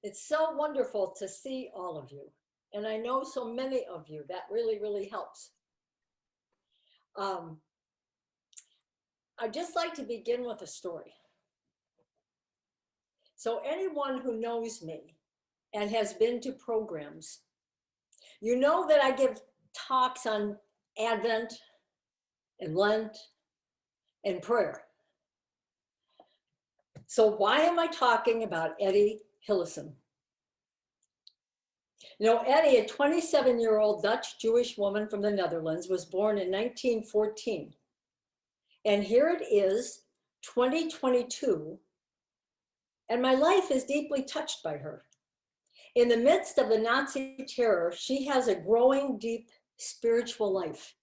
It's so wonderful to see all of you. And I know so many of you. That really, really helps. Um, I'd just like to begin with a story. So anyone who knows me and has been to programs, you know that I give talks on Advent and Lent and prayer. So why am I talking about Etty Hillesum? You know, Etty, a 27-year-old Dutch Jewish woman from the Netherlands, was born in 1914. And here it is, 2022, and my life is deeply touched by her. In the midst of the Nazi terror, she has a growing, deep spiritual life.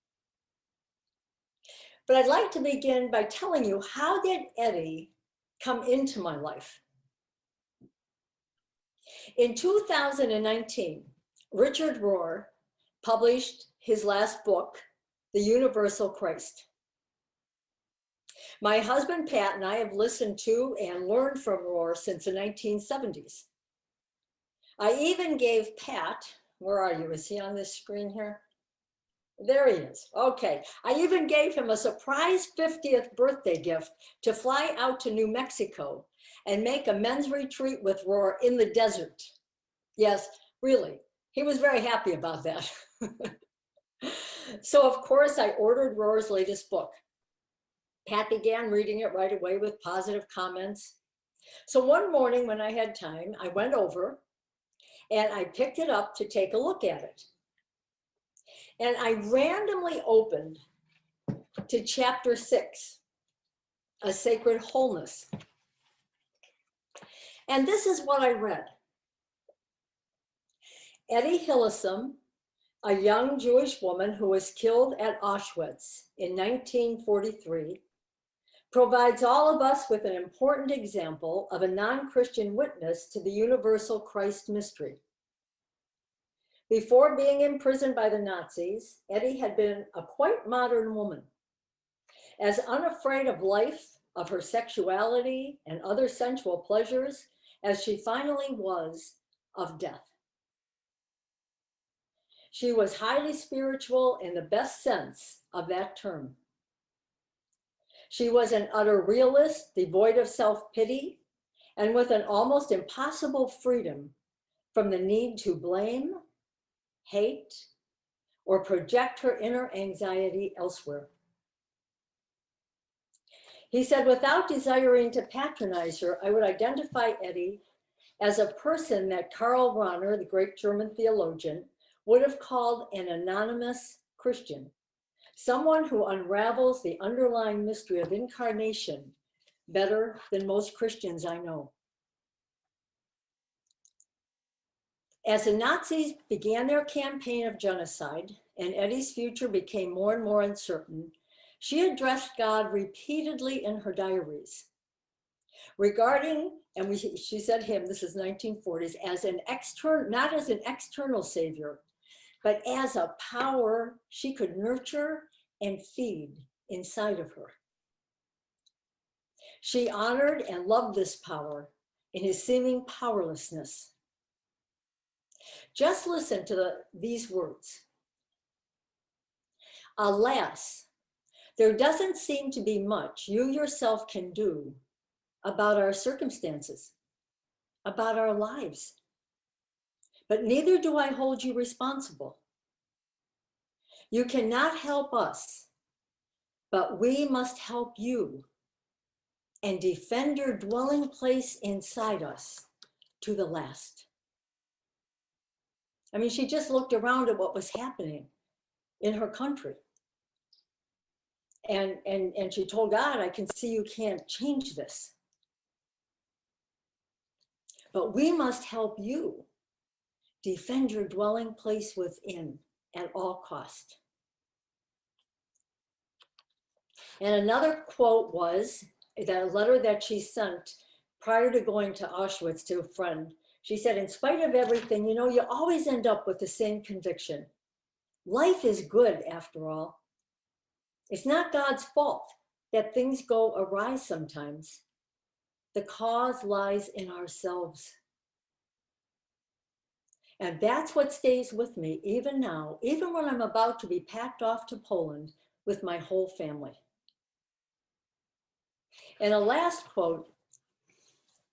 But I'd like to begin by telling you, how did Etty come into my life? In 2019, Richard Rohr published his last book, The Universal Christ. My husband, Pat, and I have listened to and learned from Rohr since the 1970s. I even gave Pat, where are you? Is he on this screen here? There he is. Okay. I even gave him a surprise 50th birthday gift to fly out to New Mexico and make a men's retreat with Rohr in the desert. Yes, really. He was very happy about that. So, of course, I ordered Rohr's latest book. Pat began reading it right away with positive comments. So one morning when I had time, I went over and I picked it up to take a look at it. And I randomly opened to chapter 6, A Sacred Wholeness. And this is what I read. Etty Hillesum, a young Jewish woman who was killed at Auschwitz in 1943, provides all of us with an important example of a non-Christian witness to the universal Christ mystery. Before being imprisoned by the Nazis, Etty had been a quite modern woman. As unafraid of life, of her sexuality and other sensual pleasures, as she finally was of death. She was highly spiritual in the best sense of that term. She was an utter realist, devoid of self-pity, and with an almost impossible freedom from the need to blame, hate, or project her inner anxiety elsewhere. He said, without desiring to patronize her, I would identify Etty as a person that Karl Rahner, the great German theologian, would have called an anonymous Christian, someone who unravels the underlying mystery of incarnation better than most Christians I know. As the Nazis began their campaign of genocide and Etty's future became more and more uncertain, she addressed God repeatedly in her diaries, regarding, and she said him, this is 1940s, as an external, not as an external savior, but as a power she could nurture and feed inside of her. She honored and loved this power in his seeming powerlessness. Just listen to these words. Alas, there doesn't seem to be much you yourself can do about our circumstances, about our lives. But neither do I hold you responsible. You cannot help us, but we must help you and defend your dwelling place inside us to the last. I mean, she just looked around at what was happening in her country. And she told God, I can see you can't change this. But we must help you defend your dwelling place within at all cost. And another quote was that letter that she sent prior to going to Auschwitz to a friend. She said, in spite of everything, you know, you always end up with the same conviction. Life is good after all. It's not God's fault that things go awry sometimes. The cause lies in ourselves. And that's what stays with me even now, even when I'm about to be packed off to Poland with my whole family. And a last quote,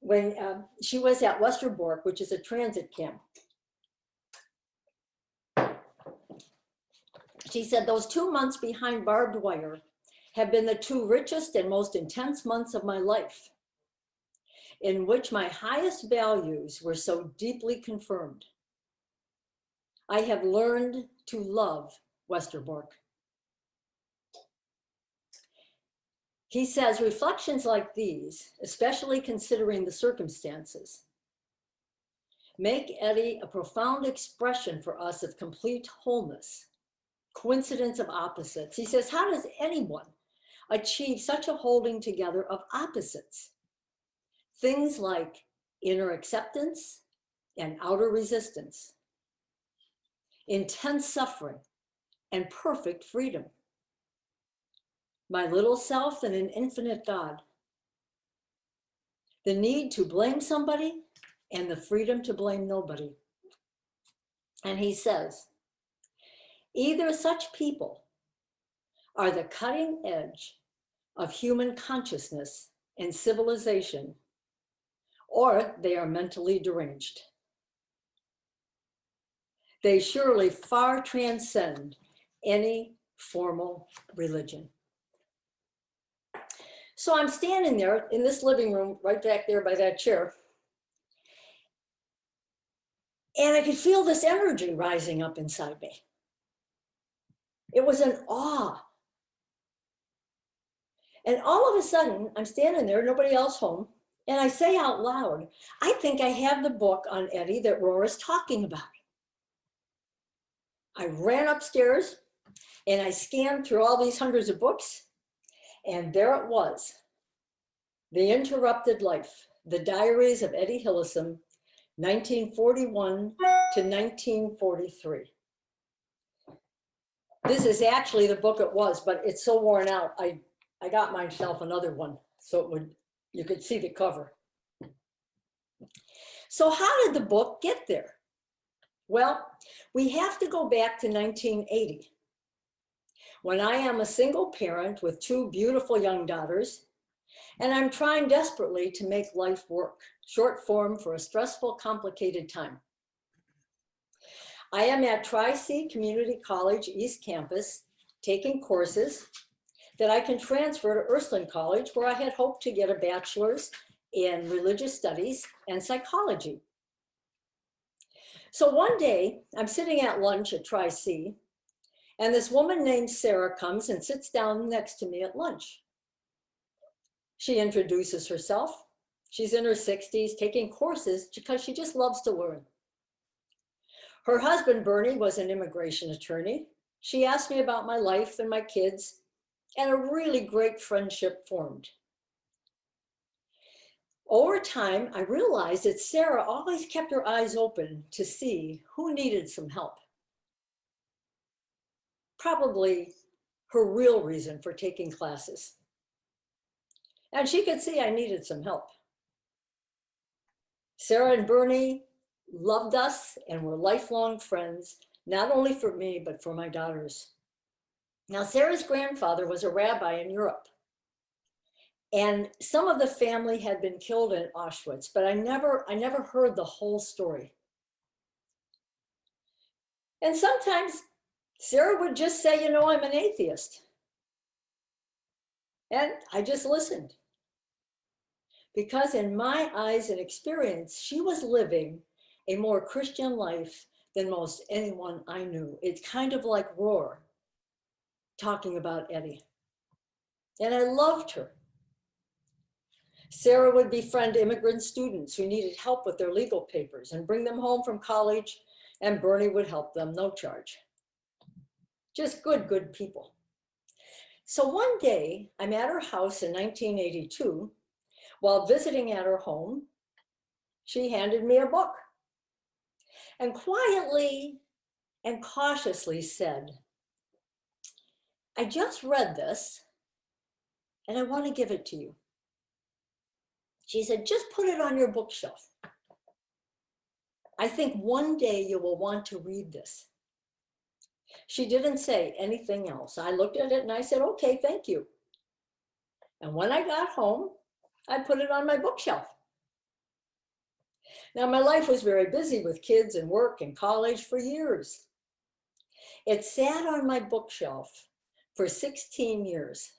when she was at Westerbork, which is a transit camp, she said, those 2 months behind barbed wire have been the 2 richest and most intense months of my life, in which my highest values were so deeply confirmed. I have learned to love Westerbork. He says, reflections like these, especially considering the circumstances, make Etty a profound expression for us of complete wholeness, coincidence of opposites. He says, how does anyone achieve such a holding together of opposites? Things like inner acceptance and outer resistance, intense suffering and perfect freedom, my little self and an infinite God, the need to blame somebody and the freedom to blame nobody. And he says, either such people are the cutting edge of human consciousness and civilization, or they are mentally deranged. They surely far transcend any formal religion. So I'm standing there in this living room, right back there by that chair, and I could feel this energy rising up inside me. It was an awe. And all of a sudden, I'm standing there, nobody else home, and I say out loud, I think I have the book on Etty that Rora's talking about. I ran upstairs and I scanned through all these hundreds of books, and there it was. The Interrupted Life, the Diaries of Etty Hillesum, 1941 to 1943. This is actually the book it was, but it's so worn out. I got myself another one so you could see the cover. So how did the book get there? Well, we have to go back to 1980, when I am a single parent with 2 beautiful young daughters, and I'm trying desperately to make life work, short form for a stressful, complicated time. I am at Tri-C Community College East Campus, taking courses that I can transfer to Ursuline College, where I had hoped to get a bachelor's in religious studies and psychology. So one day, I'm sitting at lunch at Tri-C, and this woman named Sarah comes and sits down next to me at lunch. She introduces herself. She's in her 60s, taking courses because she just loves to learn. Her husband, Bernie, was an immigration attorney. She asked me about my life and my kids, and a really great friendship formed. Over time, I realized that Sarah always kept her eyes open to see who needed some help. Probably her real reason for taking classes. And she could see I needed some help. Sarah and Bernie loved us and were lifelong friends, not only for me, but for my daughters. Now, Sarah's grandfather was a rabbi in Europe, and some of the family had been killed in Auschwitz, but I never heard the whole story. And sometimes Sarah would just say, you know, I'm an atheist. And I just listened. Because in my eyes and experience, she was living a more Christian life than most anyone I knew. It's kind of like Roar talking about Etty. And I loved her. Sarah would befriend immigrant students who needed help with their legal papers and bring them home from college, and Bernie would help them, no charge. Just good people. So one day, I'm at her house in 1982. While visiting at her home, she handed me a book and quietly and cautiously said, I just read this and I want to give it to you. She said, just put it on your bookshelf. I think one day you will want to read this. She didn't say anything else. I looked at it and I said, okay, thank you. And when I got home, I put it on my bookshelf. Now, my life was very busy with kids and work and college for years. It sat on my bookshelf for 16 years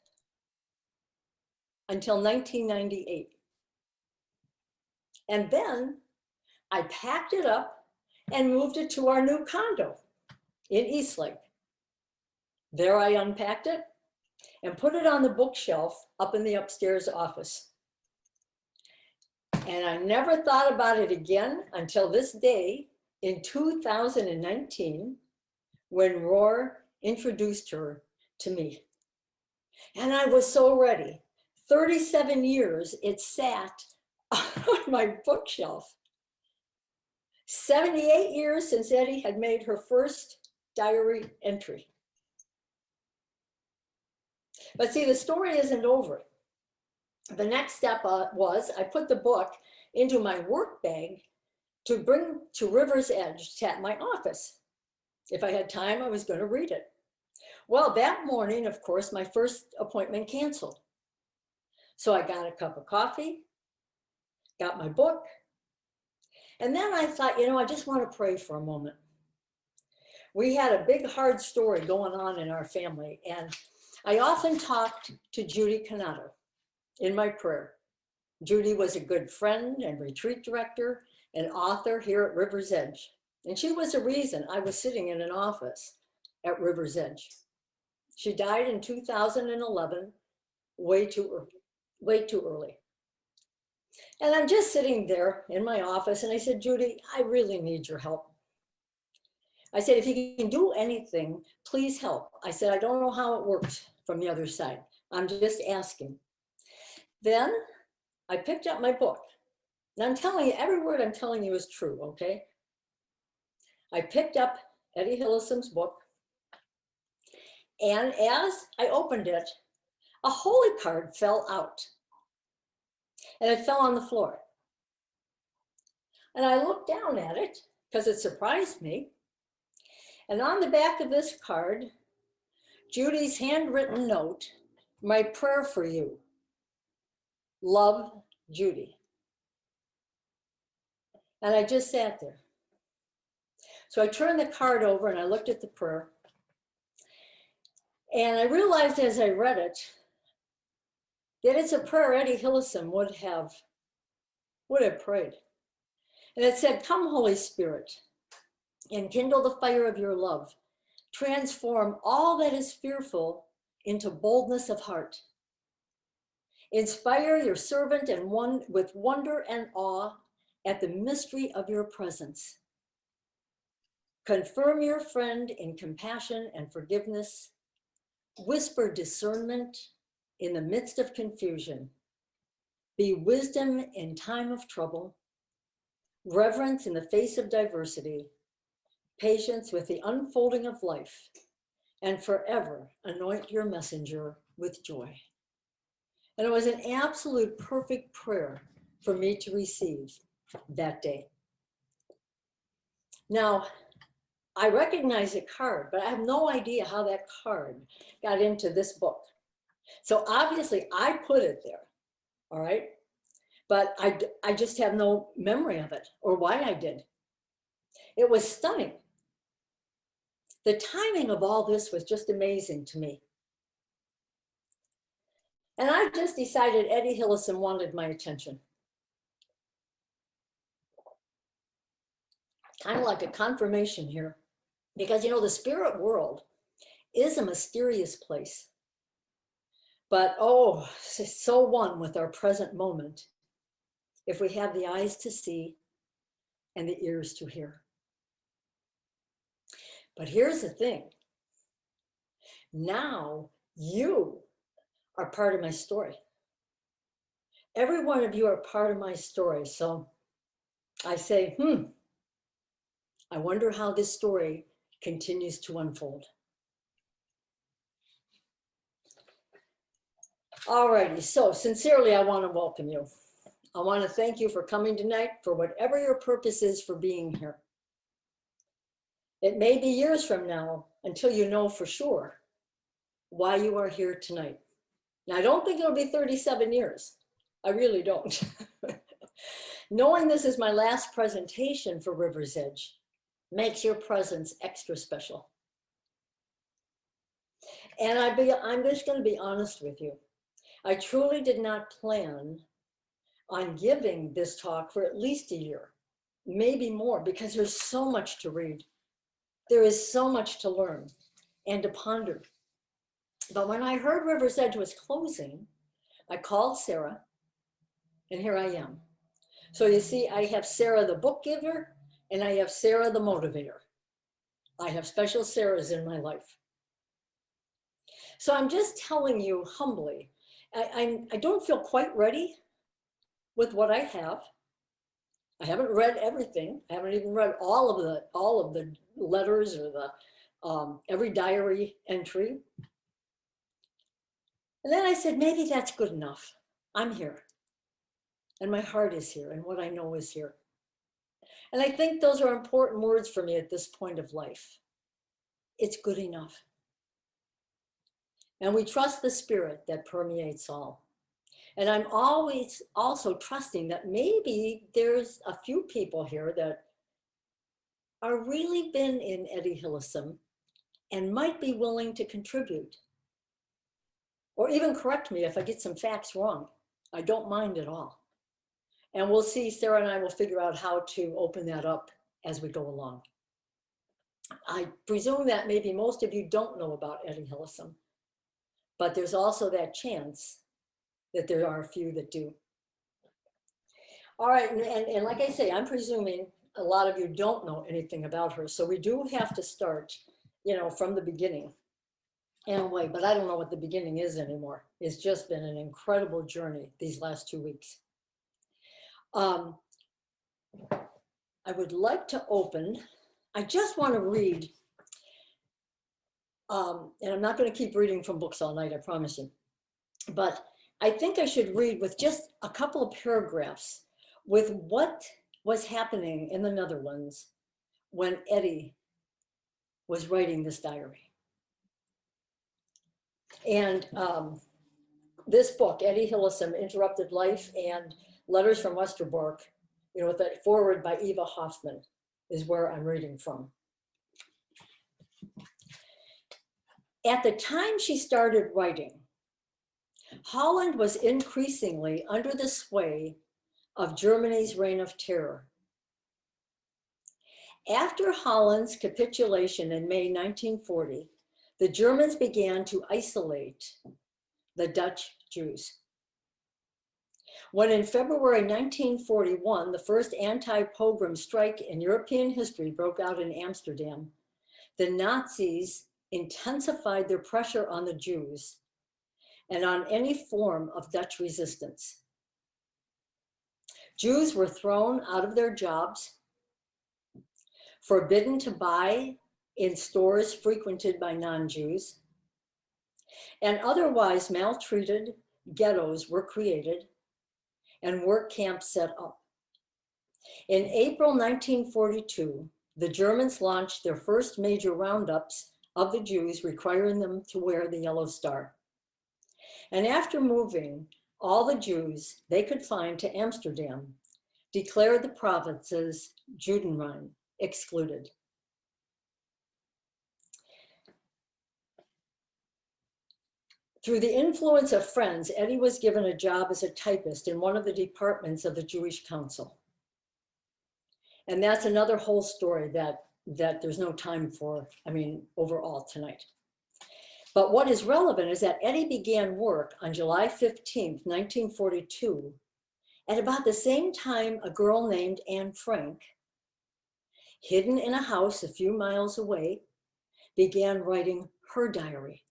until 1998. And then I packed it up and moved it to our new condo in Eastlake. There I unpacked it and put it on the bookshelf up in the upstairs office. And I never thought about it again until this day in 2019, when Roar introduced her to me. And I was so ready. 37 years it sat on my bookshelf. 78 years since Etty had made her first diary entry. But see, the story isn't over. The next step was I put the book into my work bag to bring to River's Edge at my office. If I had time, I was going to read it. Well, that morning, of course, my first appointment canceled. So I got a cup of coffee, got my book, and then I thought, you know, I just want to pray for a moment. We had a big, hard story going on in our family, and I often talked to Judy Canato in my prayer. Judy was a good friend and retreat director and author here at River's Edge. And she was the reason I was sitting in an office at River's Edge. She died in 2011, way too early. And I'm just sitting there in my office and I said, Judy, I really need your help. I said, if you can do anything, please help. I said, I don't know how it works from the other side. I'm just asking. Then I picked up my book. And I'm telling you, every word I'm telling you is true, okay? I picked up Etty Hillesum's book. And as I opened it, a holy card fell out. And it fell on the floor. And I looked down at it because it surprised me. And on the back of this card, Judy's handwritten note, my prayer for you. Love, Judy. And I just sat there. So I turned the card over and I looked at the prayer. And I realized as I read it, that it's a prayer Etty Hillesum would have prayed. And it said, come, Holy Spirit, and kindle the fire of your love. Transform all that is fearful into boldness of heart. Inspire your servant and with wonder and awe at the mystery of your presence. Confirm your friend in compassion and forgiveness. Whisper discernment in the midst of confusion. Be wisdom in time of trouble. Reverence in the face of diversity. Patience with the unfolding of life. And forever anoint your messenger with joy. And it was an absolute perfect prayer for me to receive that day. Now, I recognize the card, but I have no idea how that card got into this book. So obviously I put it there, all right? But I just have no memory of it or why I did. It was stunning. The timing of all this was just amazing to me. And I just decided Etty Hillesum wanted my attention. Kind of like a confirmation here. Because, you know, the spirit world is a mysterious place. But, oh, it's so one with our present moment if we have the eyes to see and the ears to hear. But here's the thing. Now you are part of my story. Every one of you are part of my story. So I say, I wonder how this story continues to unfold. Alrighty, so sincerely, I want to welcome you. I want to thank you for coming tonight for whatever your purpose is for being here. It may be years from now until you know for sure why you are here tonight. Now, I don't think it'll be 37 years. I really don't. Knowing this is my last presentation for River's Edge makes your presence extra special. And I'm just going to be honest with you. I truly did not plan on giving this talk for at least a year, maybe more, because there's so much to read. There is so much to learn and to ponder. But when I heard River's Edge was closing, I called Sarah, and here I am. So you see, I have Sarah the book giver, and I have Sarah the motivator. I have special Sarahs in my life. So I'm just telling you humbly, I don't feel quite ready with what I have. I haven't read everything. I haven't even read all of the letters or the every diary entry. And then I said, maybe that's good enough. I'm here. And my heart is here, and what I know is here. And I think those are important words for me at this point of life. It's good enough. And we trust the spirit that permeates all. And I'm always also trusting that maybe there's a few people here that are really been in Etty Hillesum and might be willing to contribute. Or even correct me if I get some facts wrong. I don't mind at all. And we'll see, Sarah and I will figure out how to open that up as we go along. I presume that maybe most of you don't know about Etty Hillesum, but there's also that chance that there are a few that do. All right, and like I say, I'm presuming a lot of you don't know anything about her, so we do have to start, from the beginning in a way, but I don't know what the beginning is anymore. It's just been an incredible journey these last 2 weeks. I would like to open, I just want to read, and I'm not going to keep reading from books all night, I promise you, but I think I should read with just a couple of paragraphs with what was happening in the Netherlands when Etty was writing this diary. And this book, Etty Hillesum, Interrupted Life and Letters from Westerbork, with that foreword by Eva Hoffman, is where I'm reading from. At the time she started writing, Holland was increasingly under the sway of Germany's reign of terror. After Holland's capitulation in May 1940, the Germans began to isolate the Dutch Jews. When in February 1941, the first anti-pogrom strike in European history broke out in Amsterdam, the Nazis intensified their pressure on the Jews and on any form of Dutch resistance. Jews were thrown out of their jobs, forbidden to buy in stores frequented by non-Jews, and otherwise maltreated ghettos were created and work camps set up. In April 1942, the Germans launched their first major roundups of the Jews, requiring them to wear the yellow star. And after moving all the Jews they could find to Amsterdam, declared the provinces Judenrein, excluded. Through the influence of friends, Etty was given a job as a typist in one of the departments of the Jewish Council. And that's another whole story that there's no time for, overall tonight. But what is relevant is that Etty began work on July 15th, 1942, at about the same time a girl named Anne Frank, hidden in a house a few miles away, began writing her diary.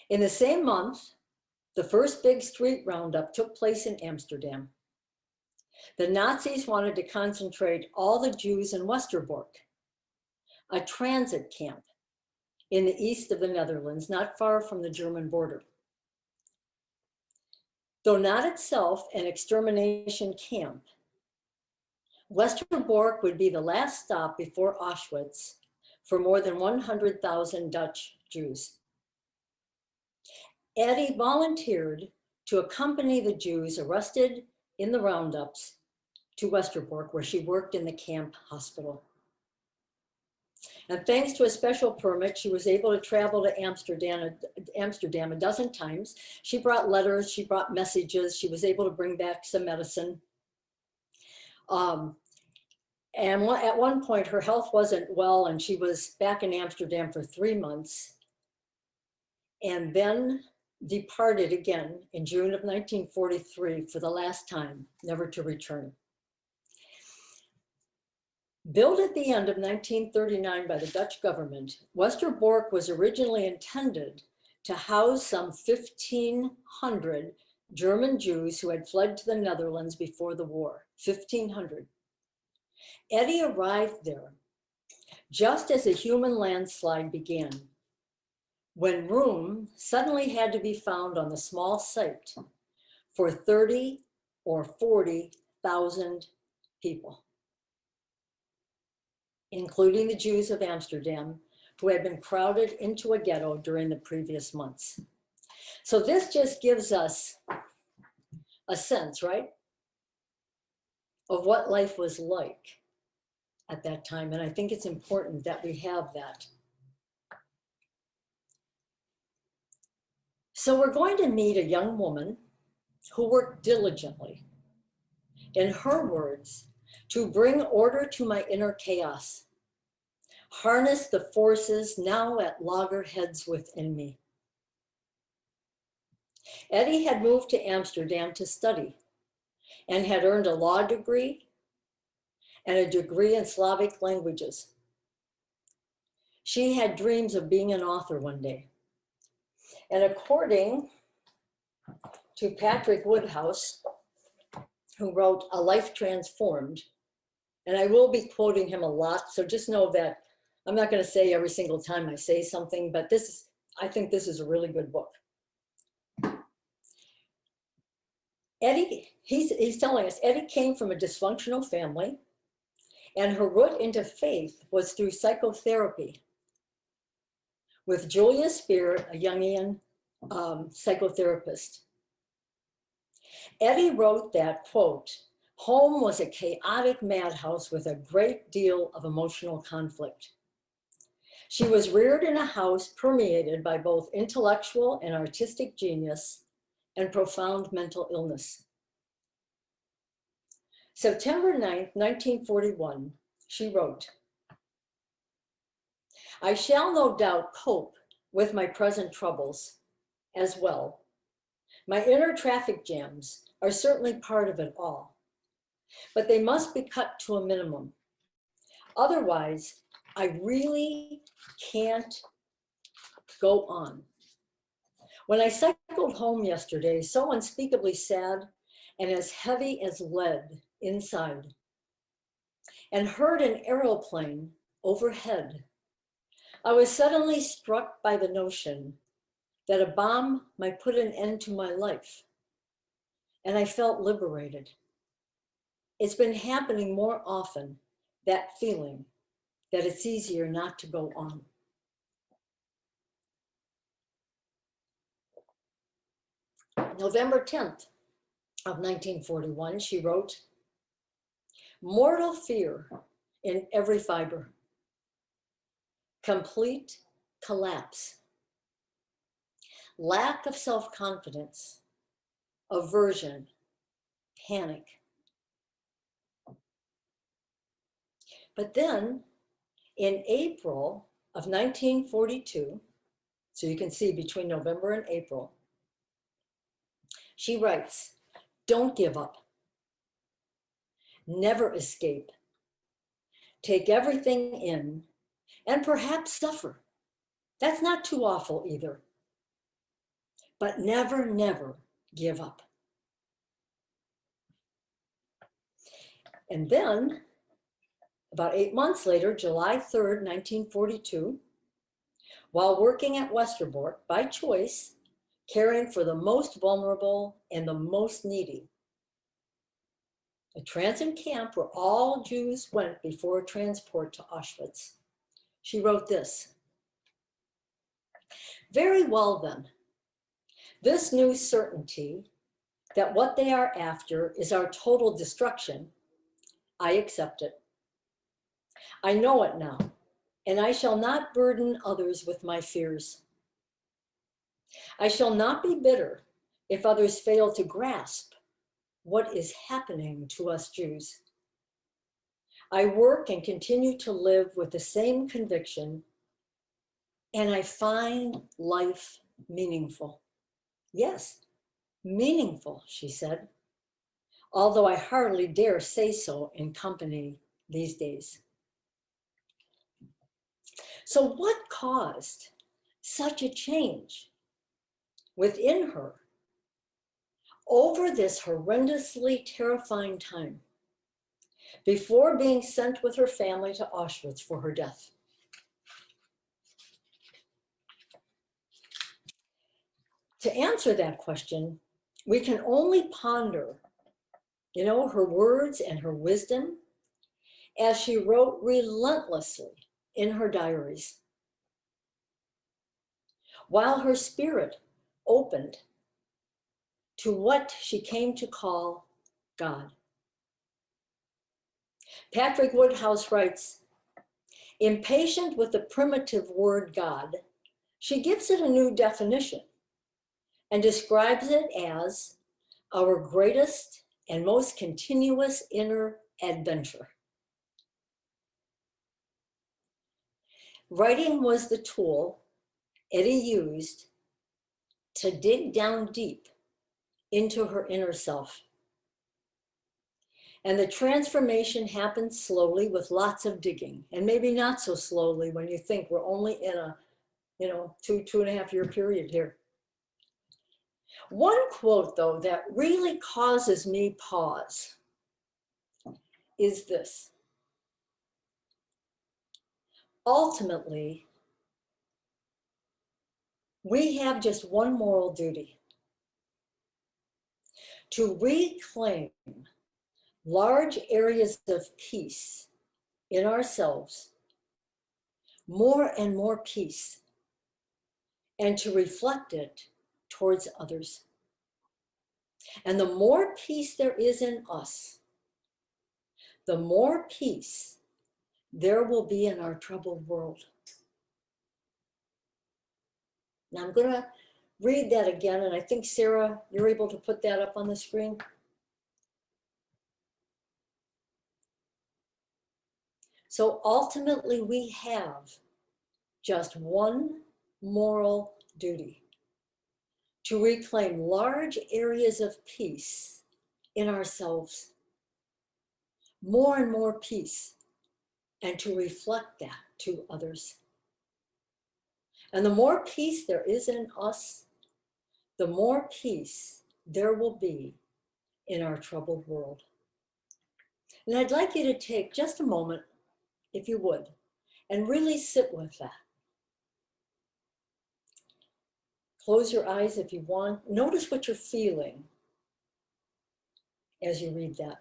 In the same month, the first big street roundup took place in Amsterdam. The Nazis wanted to concentrate all the Jews in Westerbork, a transit camp in the east of the Netherlands, not far from the German border. Though not itself an extermination camp, Westerbork would be the last stop before Auschwitz for more than 100,000 Dutch Jews. Etty volunteered to accompany the Jews arrested in the roundups to Westerbork, where she worked in the camp hospital. And thanks to a special permit, she was able to travel to Amsterdam a dozen times. She brought letters, she brought messages, she was able to bring back some medicine. And at one point, her health wasn't well, and she was back in Amsterdam for 3 months, and then departed again in June of 1943 for the last time, never to return. Built at the end of 1939 by the Dutch government, Westerbork was originally intended to house some 1,500 German Jews who had fled to the Netherlands before the war, 1,500. Etty arrived there just as a human landslide began, when room suddenly had to be found on the small site for 30 or 40,000 people, including the Jews of Amsterdam, who had been crowded into a ghetto during the previous months. So this just gives us a sense, right, of what life was like at that time. And I think it's important that we have that. So we're going to meet a young woman who worked diligently, in her words, to bring order to my inner chaos, harness the forces now at loggerheads within me. Etty had moved to Amsterdam to study and had earned a law degree and a degree in Slavic languages. She had dreams of being an author one day. And according to Patrick Woodhouse, who wrote A Life Transformed, and I will be quoting him a lot, so just know that I'm not going to say every single time I say something, but I think this is a really good book. Etty, he's telling us, Etty came from a dysfunctional family, and her route into faith was through psychotherapy with Julia Spear, a Jungian psychotherapist. Etty wrote that, quote, home was a chaotic madhouse with a great deal of emotional conflict. She was reared in a house permeated by both intellectual and artistic genius and profound mental illness. September 9th, 1941, she wrote, I shall no doubt cope with my present troubles as well. My inner traffic jams are certainly part of it all, but they must be cut to a minimum. Otherwise, I really can't go on. When I cycled home yesterday, so unspeakably sad and as heavy as lead inside, and heard an aeroplane overhead, I was suddenly struck by the notion that a bomb might put an end to my life, and I felt liberated. It's been happening more often, that feeling that it's easier not to go on. November 10th of 1941, she wrote, mortal fear in every fiber, complete collapse, lack of self-confidence, aversion, panic. But then in April of 1942, so you can see between November and April, she writes, don't give up, never escape, take everything in, and perhaps suffer. That's not too awful either, but never, never give up. And then, about 8 months later, July 3rd, 1942, while working at Westerbork by choice caring for the most vulnerable and the most needy. A transit camp where all Jews went before transport to Auschwitz. She wrote this: "Very well then, this new certainty that what they are after is our total destruction, I accept it. I know it now, and I shall not burden others with my fears. I shall not be bitter if others fail to grasp what is happening to us Jews. I work and continue to live with the same conviction, and I find life meaningful." Yes, meaningful, she said, although I hardly dare say so in company these days. So what caused such a change within her over this horrendously terrifying time before being sent with her family to Auschwitz for her death? To answer that question, we can only ponder, her words and her wisdom as she wrote relentlessly in her diaries, while her spirit opened to what she came to call God. Patrick Woodhouse writes, impatient with the primitive word God, she gives it a new definition and describes it as our greatest and most continuous inner adventure. Writing was the tool Etty used to dig down deep into her inner self. And the transformation happened slowly with lots of digging, and maybe not so slowly when you think we're only in a, 2.5 year period here. One quote, though, that really causes me pause is this: ultimately, we have just one moral duty: to reclaim large areas of peace in ourselves, more and more peace, and to reflect it towards others. And the more peace there is in us, the more peace there will be in our troubled world. Now I'm going to read that again, and I think, Sarah, you're able to put that up on the screen. So ultimately, we have just one moral duty: to reclaim large areas of peace in ourselves, more and more peace, and to reflect that to others. And the more peace there is in us, the more peace there will be in our troubled world. And I'd like you to take just a moment, if you would, and really sit with that. Close your eyes if you want. Notice what you're feeling as you read that.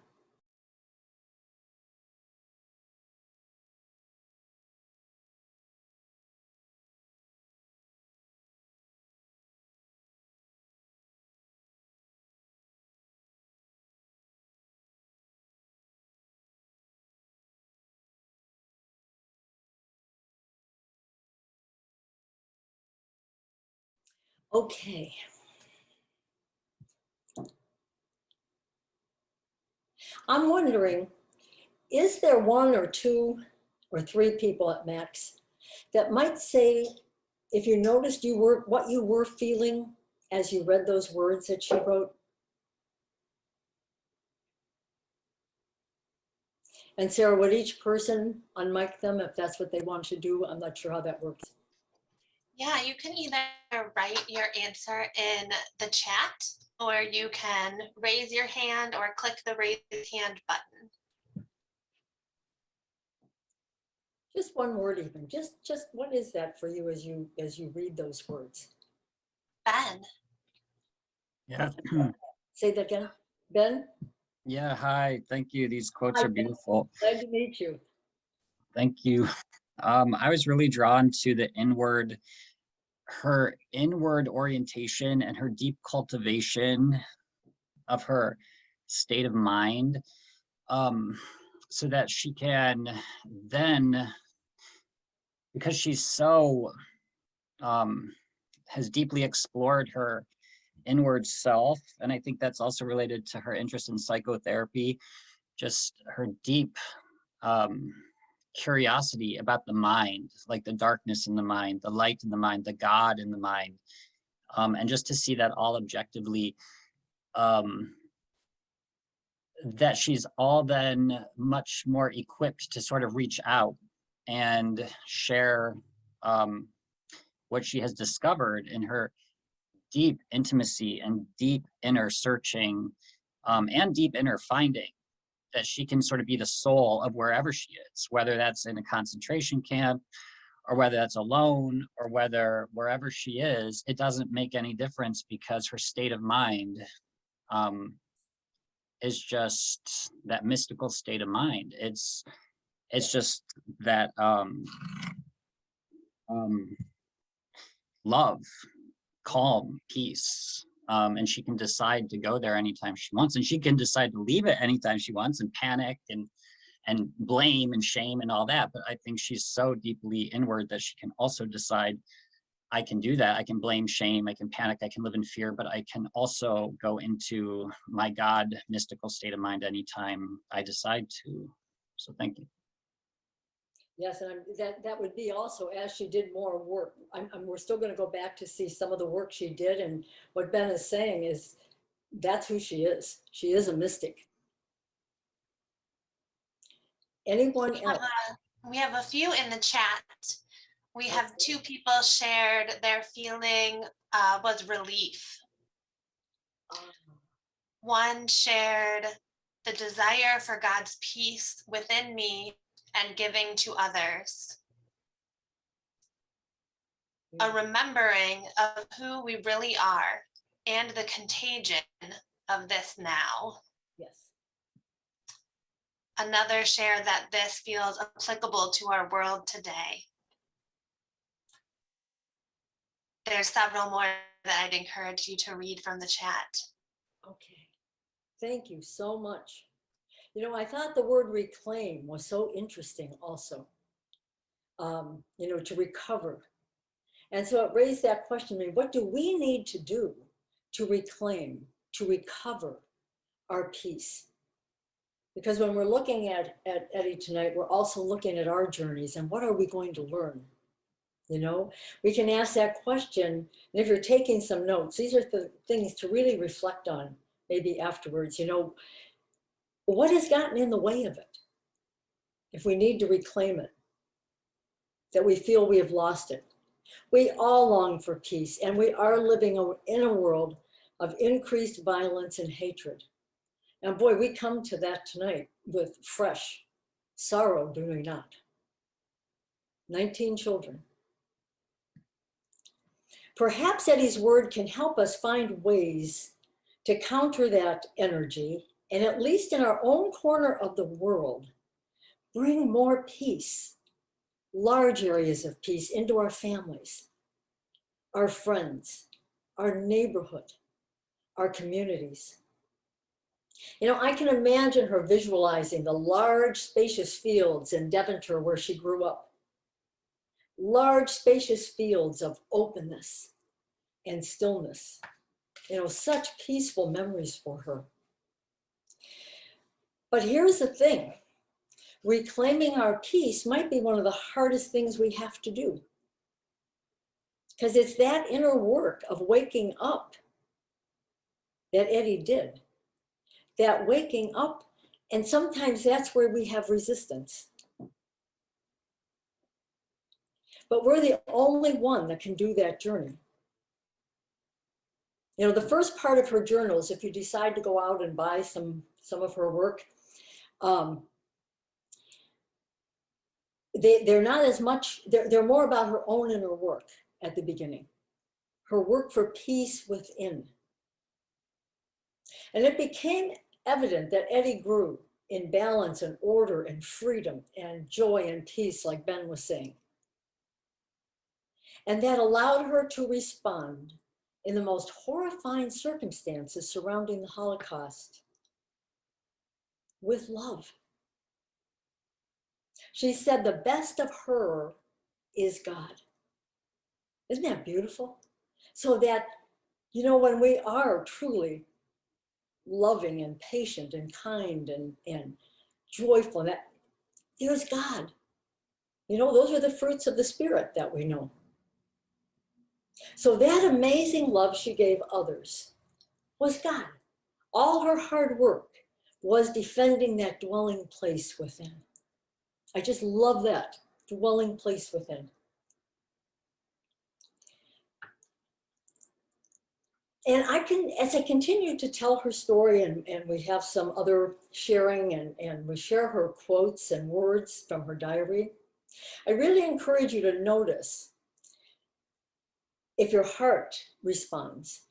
Okay. I'm wondering, is there one or two or three people at max that might say, if you noticed what you were feeling as you read those words that she wrote? And Sarah, would each person unmic them if that's what they want to do? I'm not sure how that works. Yeah, you can either write your answer in the chat, or you can raise your hand or click the raise hand button. Just one word even. Just what is that for you as you read those words? Ben. Yeah. Say that again. Ben, Yeah. Hi. Thank you. These quotes hi, are Ben. beautiful. Glad to meet you. Thank you. I was really drawn to her inward orientation and her deep cultivation of her state of mind, um, so that she can then, because she's so, um, has deeply explored her inward self. And I think that's also related to her interest in psychotherapy, just her deep um, curiosity about the mind, like the darkness in the mind, the light in the mind, the God in the mind. And just to see that all objectively, um, that she's all then much more equipped to sort of reach out and share um, what she has discovered in her deep intimacy and deep inner searching, and deep inner finding, that she can sort of be the soul of wherever she is, whether that's in a concentration camp or whether that's alone or whether wherever she is, it doesn't make any difference because her state of mind um, is just that mystical state of mind. It's just that um, love, calm, peace. And she can decide to go there anytime she wants, and she can decide to leave it anytime she wants and panic and blame and shame and all that. But I think she's so deeply inward that she can also decide, I can do that. I can blame, shame, I can panic, I can live in fear, but I can also go into my God mystical state of mind anytime I decide to. So thank you. Yes, and that would be also as she did more work. We're still going to go back to see some of the work she did, and what Ben is saying is that's who she is. She is a mystic. Anyone else? We have a few in the chat. We have two people shared their feeling was relief. One shared the desire for God's peace within me and giving to others. A remembering of who we really are and the contagion of this now. Yes. Another share that this feels applicable to our world today. There's several more that I'd encourage you to read from the chat. Okay. Thank you so much. You know, I thought the word reclaim was so interesting also, to recover. And so it raised that question, I mean, what do we need to do to reclaim, to recover our peace? Because when we're looking at Etty tonight, we're also looking at our journeys and what are we going to learn? You know, we can ask that question. And if you're taking some notes, these are the things to really reflect on maybe afterwards, what has gotten in the way of it? If we need to reclaim it, that we feel we have lost it. We all long for peace, and we are living in a world of increased violence and hatred. And boy, we come to that tonight with fresh sorrow, do we not? 19 children. Perhaps Etty's word can help us find ways to counter that energy, and at least in our own corner of the world, bring more peace, large areas of peace into our families, our friends, our neighborhood, our communities. I can imagine her visualizing the large, spacious fields in Devonshire where she grew up. Large, spacious fields of openness and stillness. Such peaceful memories for her. But here's the thing. Reclaiming our peace might be one of the hardest things we have to do. Because it's that inner work of waking up that Etty did. That waking up, and sometimes that's where we have resistance. But we're the only one that can do that journey. The first part of her journals, if you decide to go out and buy some of her work, they're not as much, they're more about her own inner work at the beginning. Her work for peace within. And it became evident that Etty grew in balance and order and freedom and joy and peace, like Ben was saying. And that allowed her to respond in the most horrifying circumstances surrounding the Holocaust with love. She said the best of her is God. Isn't that beautiful? So that, you know, when we are truly loving and patient and kind and joyful, that there's God. You know, those are the fruits of the Spirit that we know. So that amazing love she gave others was God. All her hard work was defending that dwelling place within. I just love that, dwelling place within. And I can, as I continue to tell her story, and we have some other sharing, and we share her quotes and words from her diary, I really encourage you to notice if your heart responds.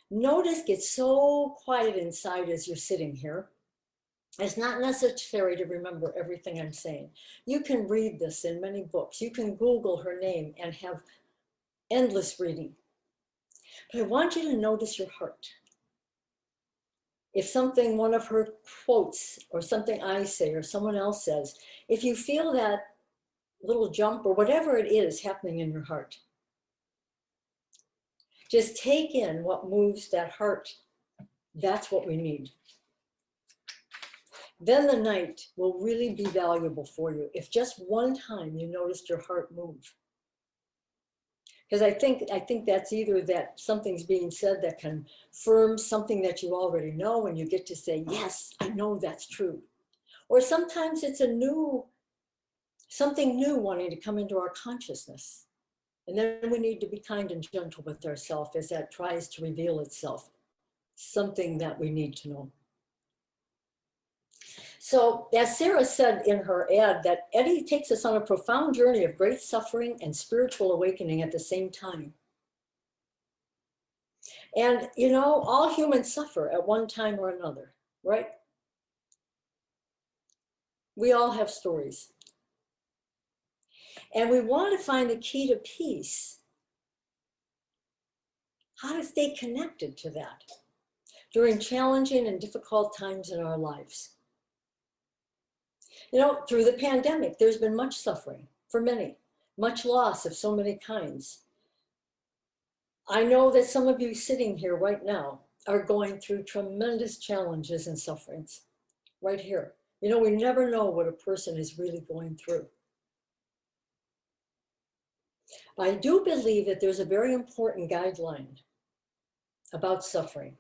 Notice, get so quiet inside as you're sitting here. It's not necessary to remember everything I'm saying. You can read this in many books. You can Google her name and have endless reading. But I want you to notice your heart. If something, one of her quotes, or something I say, or someone else says, if you feel that little jump or whatever it is happening in your heart, just take in what moves that heart. That's what we need. Then the night will really be valuable for you if just one time you noticed your heart move. Because I think that's either that something's being said that confirms something that you already know, and you get to say, yes, I know that's true. Or sometimes it's something new wanting to come into our consciousness. And then we need to be kind and gentle with ourselves as that tries to reveal itself, something that we need to know. So as Sarah said in her ad, that Etty takes us on a profound journey of great suffering and spiritual awakening at the same time. And you know, all humans suffer at one time or another, right? We all have stories. And we want to find the key to peace, how to stay connected to that during challenging and difficult times in our lives. You know, through the pandemic, there's been much suffering for many, much loss of so many kinds. I know that some of you sitting here right now are going through tremendous challenges and sufferings right here. You know, we never know what a person is really going through. I do believe that there's a very important guideline about suffering.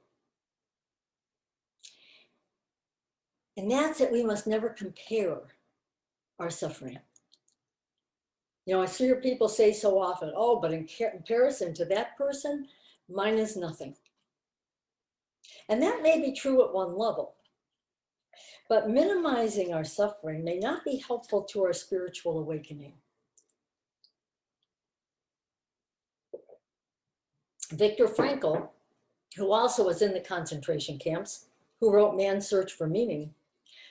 And that's that we must never compare our suffering. You know, I hear people say so often, oh, but in comparison to that person, mine is nothing. And that may be true at one level, but minimizing our suffering may not be helpful to our spiritual awakening. Viktor Frankl, who also was in the concentration camps, who wrote Man's Search for Meaning,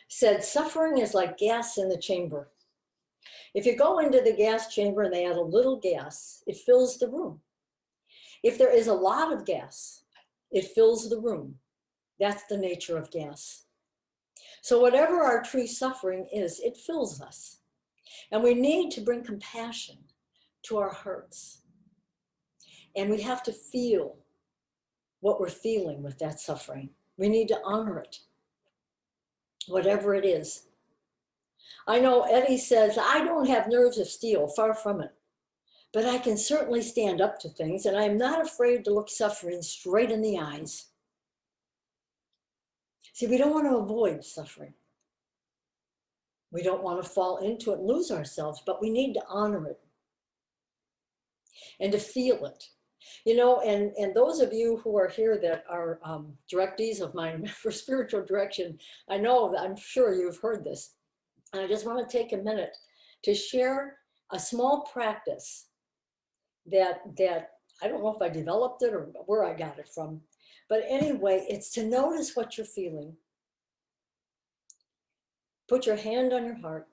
said suffering is like gas in the chamber. If you go into the gas chamber and they add a little gas, it fills the room. If there is a lot of gas, it fills the room. That's the nature of gas. So whatever our true suffering is, it fills us. And we need to bring compassion to our hearts. And we have to feel what we're feeling with that suffering. We need to honor it, whatever it is. I know Etty says, I don't have nerves of steel, far from it. But I can certainly stand up to things, and I am not afraid to look suffering straight in the eyes. See, we don't want to avoid suffering. We don't want to fall into it and lose ourselves, but we need to honor it and to feel it. You know, and those of you who are here that are directees of mine for spiritual direction, I know that I'm sure you've heard this. And I just want to take a minute to share a small practice that I don't know if I developed it or where I got it from, But anyway, it's to notice what you're feeling. Put your hand on your heart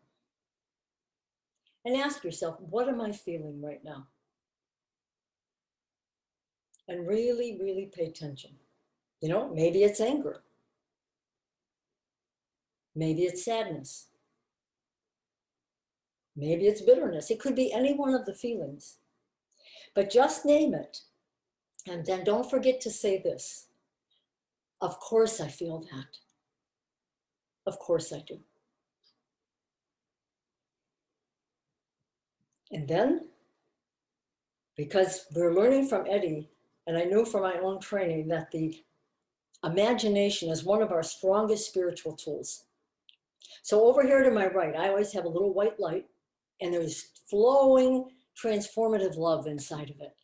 and ask yourself, what am I feeling right now? And really, really pay attention. You know, maybe it's anger. Maybe it's sadness. Maybe it's bitterness. It could be any one of the feelings. But just name it. And then don't forget to say this. Of course I feel that. Of course I do. And then, because we're learning from Etty, and I knew from my own training that the imagination is one of our strongest spiritual tools. So over here to my right, I always have a little white light, and there's flowing, transformative love inside of it.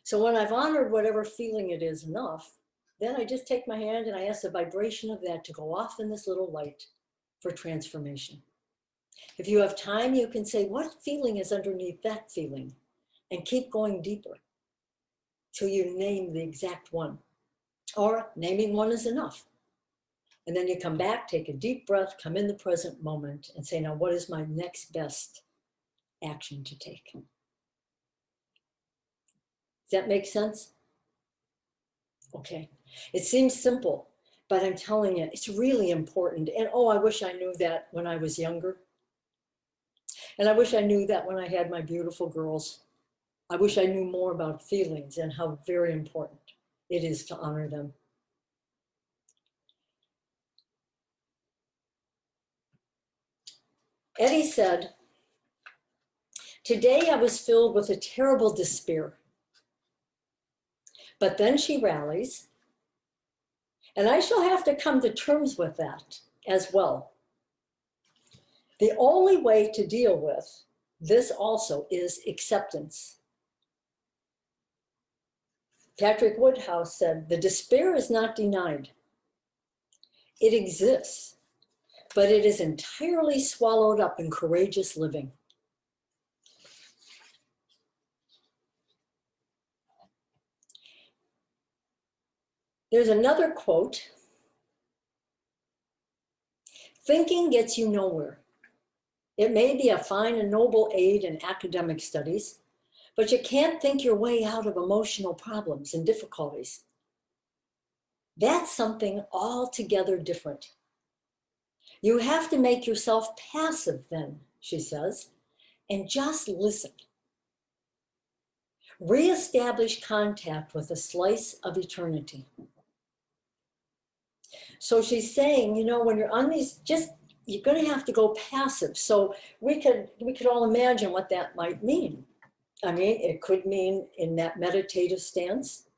So when I've honored whatever feeling it is enough, then I just take my hand and I ask the vibration of that to go off in this little light for transformation. If you have time, you can say, what feeling is underneath that feeling? And keep going deeper till you name the exact one. Or naming one is enough. And then you come back, take a deep breath, come in the present moment and say, now what is my next best action to take? Does that make sense? Okay. It seems simple, but I'm telling you, it's really important. And oh, I wish I knew that when I was younger. And I wish I knew that when I had my beautiful girls. I wish I knew more about feelings and how very important it is to honor them. Etty said, today I was filled with a terrible despair. But then she rallies, and I shall have to come to terms with that as well. The only way to deal with this also is acceptance. Patrick Woodhouse said, the despair is not denied. It exists, but it is entirely swallowed up in courageous living. There's another quote. Thinking gets you nowhere. It may be a fine and noble aid in academic studies, but you can't think your way out of emotional problems and difficulties. That's something altogether different. You have to make yourself passive then, she says, and just listen. Reestablish contact with a slice of eternity. So she's saying, you know, when you're on these, you're going to have to go passive. So we could all imagine what that might mean. I mean, it could mean in that meditative stance,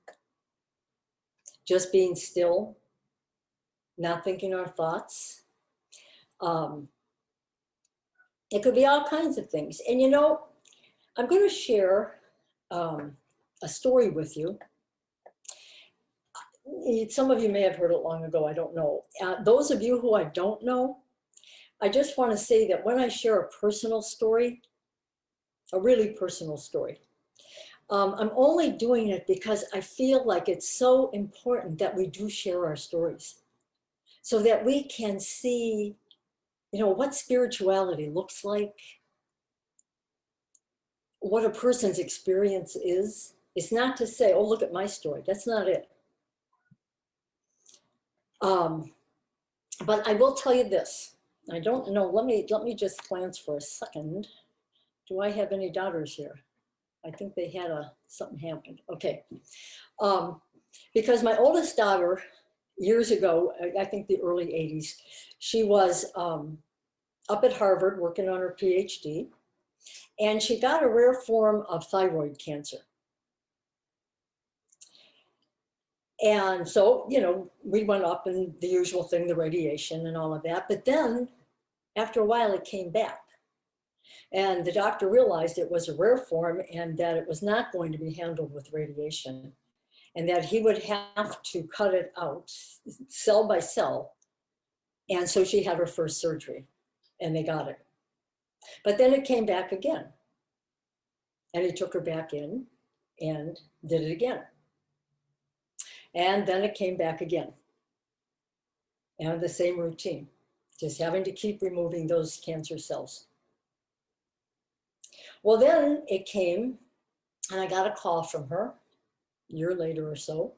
just being still, not thinking our thoughts. It could be all kinds of things. And you know, I'm going to share a story with you. Some of you may have heard it long ago, I don't know. Those of you who I don't know, I just want to say that when I share a personal story, a really personal story, I'm only doing it because I feel like it's so important that we do share our stories so that we can see, you know, what spirituality looks like, what a person's experience is. It's not to say, oh, look at my story. That's not it. But I will tell you this. I don't know. Let me just glance for a second. Do I have any daughters here? I think they had something happened. Okay. Because my oldest daughter, years ago, I think the early 80s, she was up at Harvard working on her PhD, and she got a rare form of thyroid cancer. And so, you know, we went up and the usual thing, the radiation and all of that. But then after a while, it came back. And the doctor realized it was a rare form and that it was not going to be handled with radiation and that he would have to cut it out cell by cell. And so she had her first surgery and they got it. But then it came back again. And he took her back in and did it again. And then it came back again. And the same routine, just having to keep removing those cancer cells. Well, then it came, and I got a call from her a year later or so.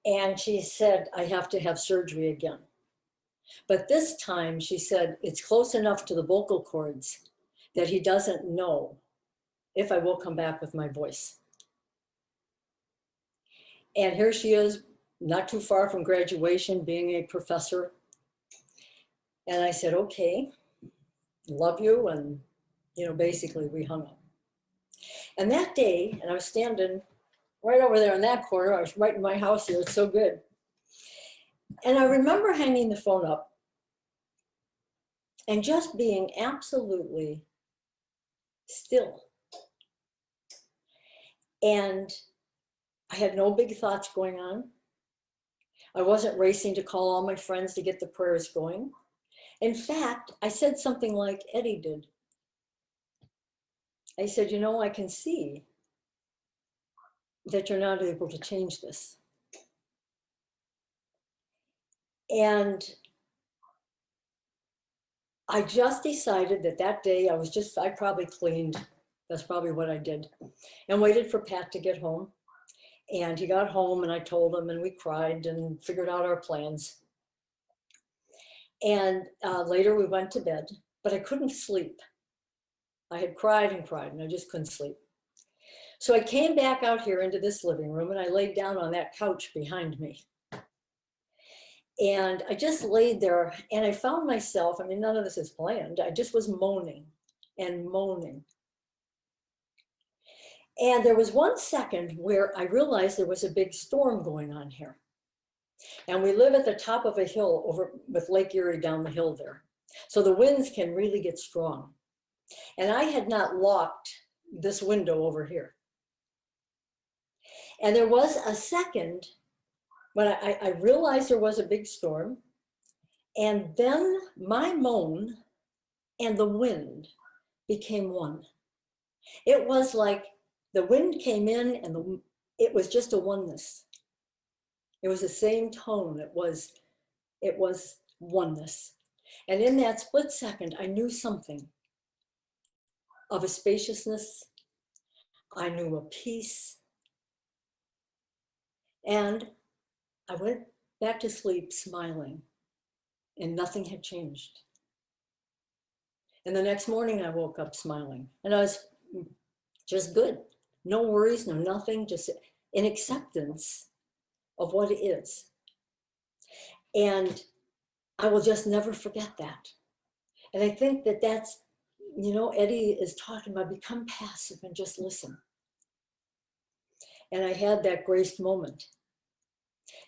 And she said, I have to have surgery again. But this time she said, it's close enough to the vocal cords that he doesn't know if I will come back with my voice. And here she is, not too far from graduation, being a professor. And I said, okay, love you. And, basically we hung up. And that day, and I was standing right over there in that corner, I was right in my house here, it's so good. And I remember hanging the phone up and just being absolutely still. And I had no big thoughts going on. I wasn't racing to call all my friends to get the prayers going. In fact, I said something like Etty did. I said, I can see that you're not able to change this. And I just decided that day I probably cleaned. That's probably what I did. And waited for Pat to get home. And he got home and I told him, and we cried and figured out our plans. And later we went to bed, but I couldn't sleep. I had cried and I just couldn't sleep. So I came back out here into this living room and I laid down on that couch behind me. And I just laid there and I found myself, none of this is planned. I just was moaning and moaning. And there was 1 second where I realized there was a big storm going on here. And we live at the top of a hill over with Lake Erie down the hill there. So the winds can really get strong. And I had not locked this window over here. And there was a second when I realized there was a big storm. And then my moan and the wind became one. It was like the wind came in and it was just a oneness. It was the same tone. It was oneness. And in that split second, I knew something of a spaciousness. I knew a peace. And I went back to sleep smiling and nothing had changed. And the next morning I woke up smiling and I was just good. No worries, no nothing, just in acceptance of what it is. And I will just never forget that. And I think that's, Etty is talking about become passive and just listen. And I had that graced moment.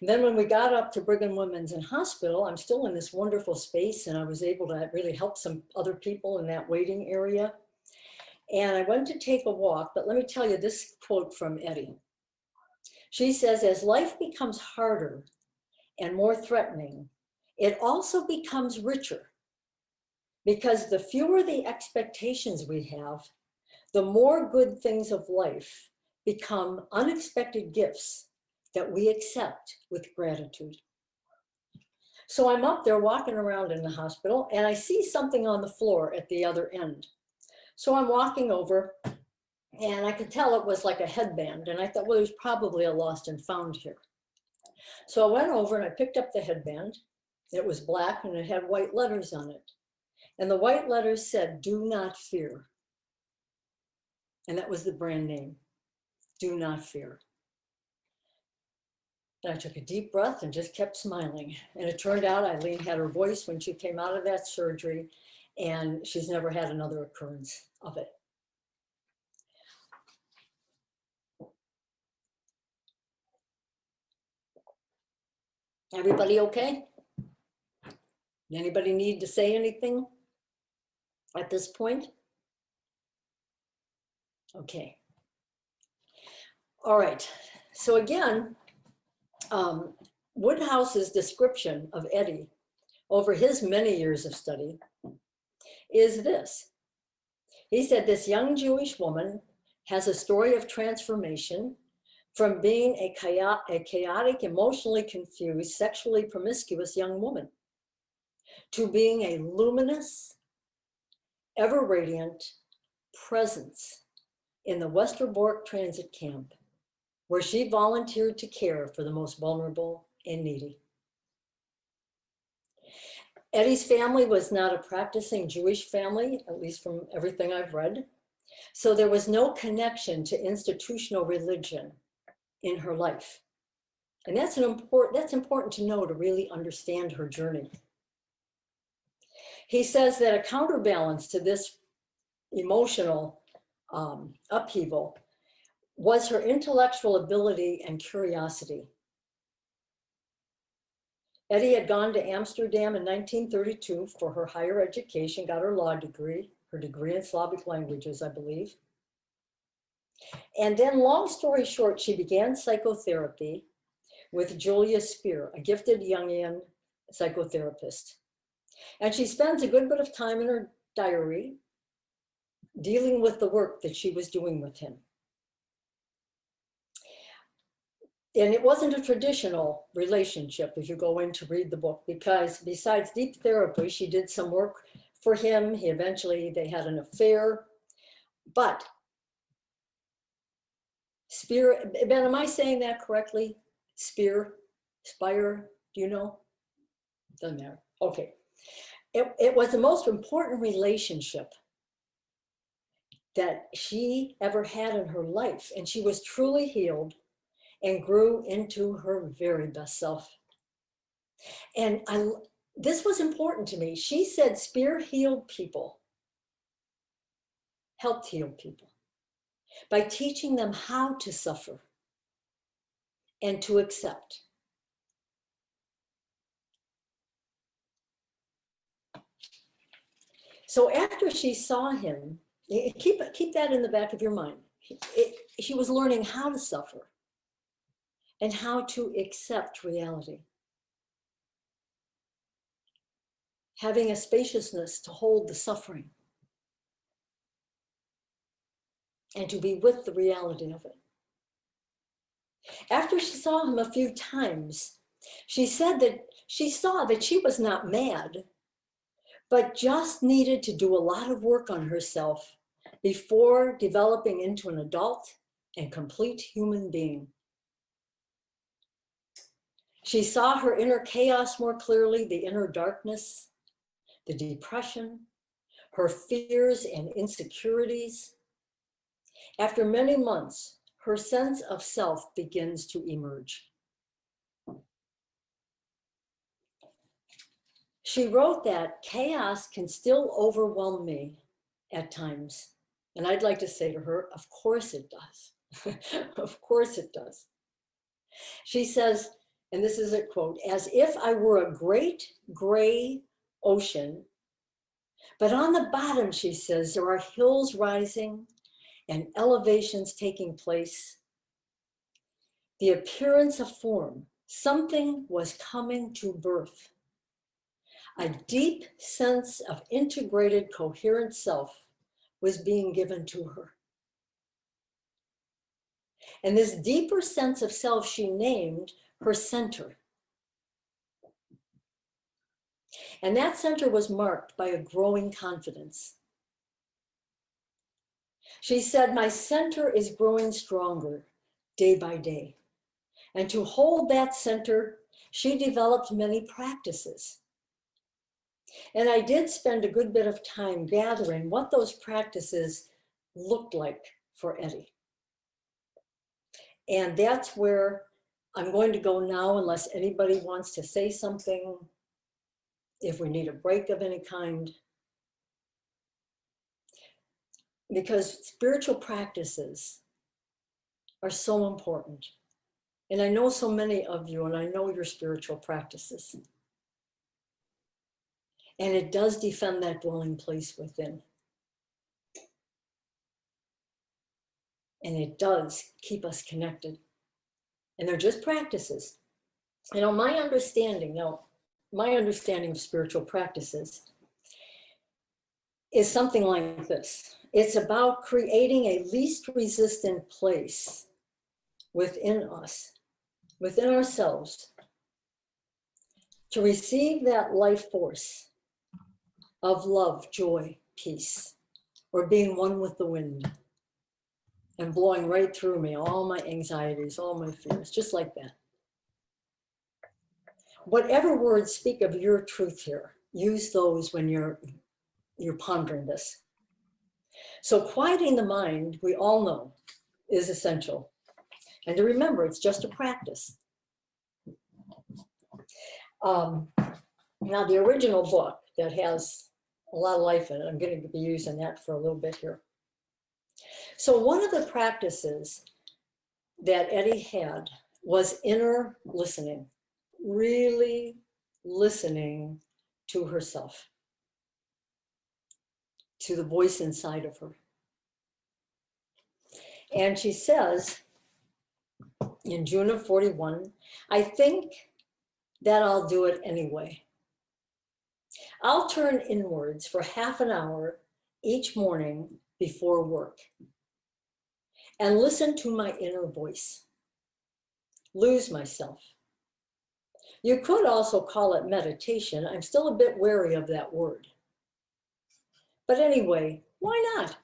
And then when we got up to Brigham Women's and Hospital, I'm still in this wonderful space and I was able to really help some other people in that waiting area. And I went to take a walk, but let me tell you this quote from Etty. She says, as life becomes harder and more threatening, it also becomes richer because the fewer the expectations we have, the more good things of life become unexpected gifts that we accept with gratitude. So I'm up there walking around in the hospital and I see something on the floor at the other end. So I'm walking over and I could tell it was like a headband. And I thought, well, there's probably a lost and found here. So I went over and I picked up the headband. It was black and it had white letters on it. And the white letters said, do not fear. And that was the brand name, do not fear. And I took a deep breath and just kept smiling. And it turned out Eileen had her voice when she came out of that surgery, and she's never had another occurrence of it. Everybody okay? Anybody need to say anything at this point? Okay. All right. So again, Woodhouse's description of Etty over his many years of study is this. He said, this young Jewish woman has a story of transformation from being a chaotic, emotionally confused, sexually promiscuous young woman to being a luminous, ever radiant presence in the Westerbork transit camp, where she volunteered to care for the most vulnerable and needy. Etty's family was not a practicing Jewish family, at least from everything I've read. So there was no connection to institutional religion in her life. And that's important to know to really understand her journey. He says that a counterbalance to this emotional upheaval was her intellectual ability and curiosity. Etty had gone to Amsterdam in 1932 for her higher education, got her law degree, her degree in Slavic languages, I believe. And then, long story short, she began psychotherapy with Julia Spear, a gifted Jungian psychotherapist. And she spends a good bit of time in her diary dealing with the work that she was doing with him. And it wasn't a traditional relationship if you go in to read the book, because besides deep therapy, she did some work for him. They had an affair. But Spear, Ben, am I saying that correctly? Spire, do you know? Doesn't matter. Okay. It was the most important relationship that she ever had in her life. And she was truly healed and grew into her very best self. And this was important to me. She said Spear healed people, helped heal people by teaching them how to suffer and to accept. So after she saw him, keep that in the back of your mind. She was learning how to suffer and how to accept reality. Having a spaciousness to hold the suffering and to be with the reality of it. After she saw him a few times, she said that she saw that she was not mad, but just needed to do a lot of work on herself before developing into an adult and complete human being. She saw her inner chaos more clearly, the inner darkness, the depression, her fears and insecurities. After many months, her sense of self begins to emerge. She wrote that chaos can still overwhelm me at times. And I'd like to say to her, of course it does. Of course it does. She says, and this is a quote, as if I were a great gray ocean, but on the bottom, she says, there are hills rising and elevations taking place. The appearance of form, something was coming to birth. A deep sense of integrated, coherent self was being given to her. And this deeper sense of self she named her center. And that center was marked by a growing confidence. She said, my center is growing stronger day by day. And to hold that center, she developed many practices. And I did spend a good bit of time gathering what those practices looked like for Etty. And that's where I'm going to go now, unless anybody wants to say something, if we need a break of any kind. Because spiritual practices are so important. And I know so many of you, and I know your spiritual practices. And it does defend that dwelling place within. And it does keep us connected. And they're just practices. You know, my understanding of spiritual practices is something like this. It's about creating a least resistant place within us, within ourselves, to receive that life force of love, joy, peace, or being one with the wind and blowing right through me, all my anxieties, all my fears, just like that. Whatever words speak of your truth here, use those when you're pondering this. So quieting the mind, we all know, is essential. And to remember, it's just a practice. Now, the original book that has a lot of life in it, I'm going to be using that for a little bit here. So one of the practices that Etty had was inner listening, really listening to herself, to the voice inside of her. And she says in June of 41, I think that I'll do it anyway. I'll turn inwards for half an hour each morning before work and listen to my inner voice, lose myself. You could also call it meditation. I'm still a bit wary of that word. But anyway, why not?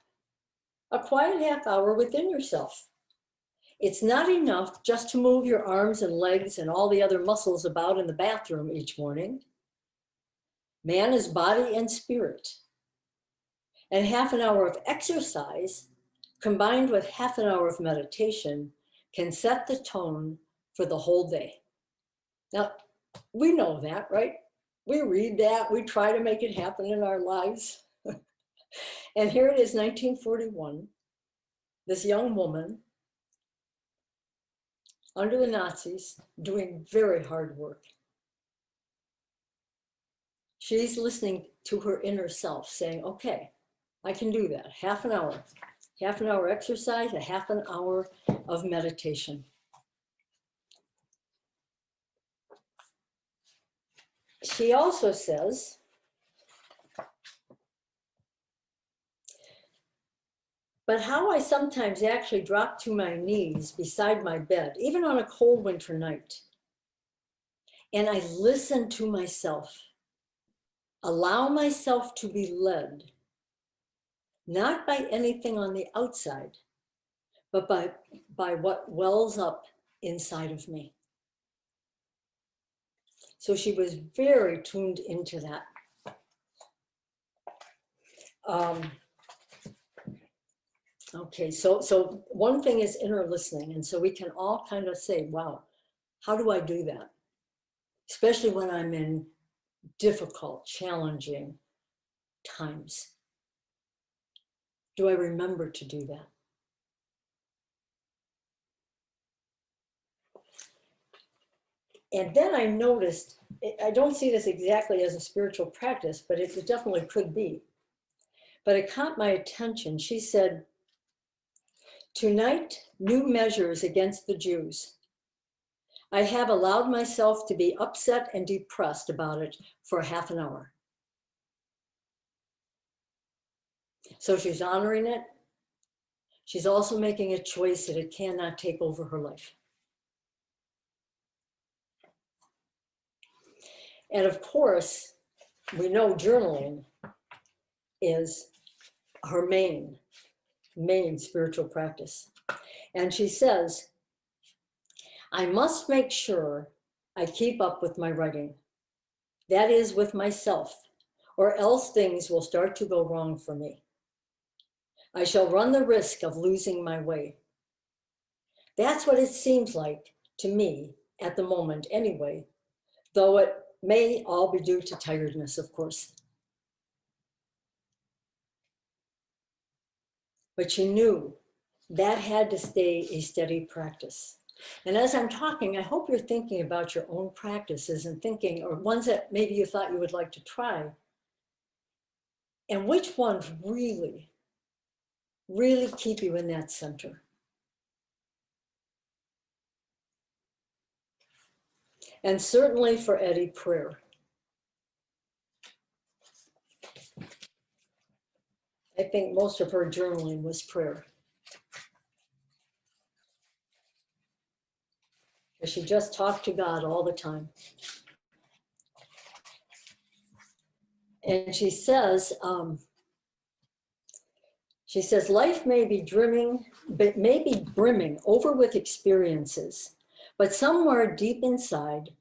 A quiet half hour within yourself. It's not enough just to move your arms and legs and all the other muscles about in the bathroom each morning. Man is body and spirit. And half an hour of exercise combined with half an hour of meditation can set the tone for the whole day. Now, we know that, right? We read that, we try to make it happen in our lives. And here it is, 1941, this young woman under the Nazis doing very hard work. She's listening to her inner self saying, okay, I can do that. Half an hour exercise, a half an hour of meditation. She also says, but how I sometimes actually drop to my knees beside my bed, even on a cold winter night, and I listen to myself, allow myself to be led, not by anything on the outside, but by what wells up inside of me. So she was very tuned into that. Okay, so one thing is inner listening. And so we can all kind of say, wow, how do I do that? Especially when I'm in difficult, challenging times. Do I remember to do that? And then I noticed, I don't see this exactly as a spiritual practice, but it definitely could be. But it caught my attention. She said, tonight, new measures against the Jews. I have allowed myself to be upset and depressed about it for half an hour. So she's honoring it. She's also making a choice that it cannot take over her life. And of course, we know journaling is her main spiritual practice. And she says, I must make sure I keep up with my writing. That is, with myself, or else things will start to go wrong for me. I shall run the risk of losing my way. That's what it seems like to me at the moment anyway, though it may all be due to tiredness, of course. But she knew that had to stay a steady practice. And as I'm talking, I hope you're thinking about your own practices and thinking, or ones that maybe you thought you would like to try, and which ones really, really keep you in that center. And certainly for Etty, prayer. I think most of her journaling was prayer. She just talked to God all the time. And she says, life may be brimming over with experiences, but somewhere deep inside,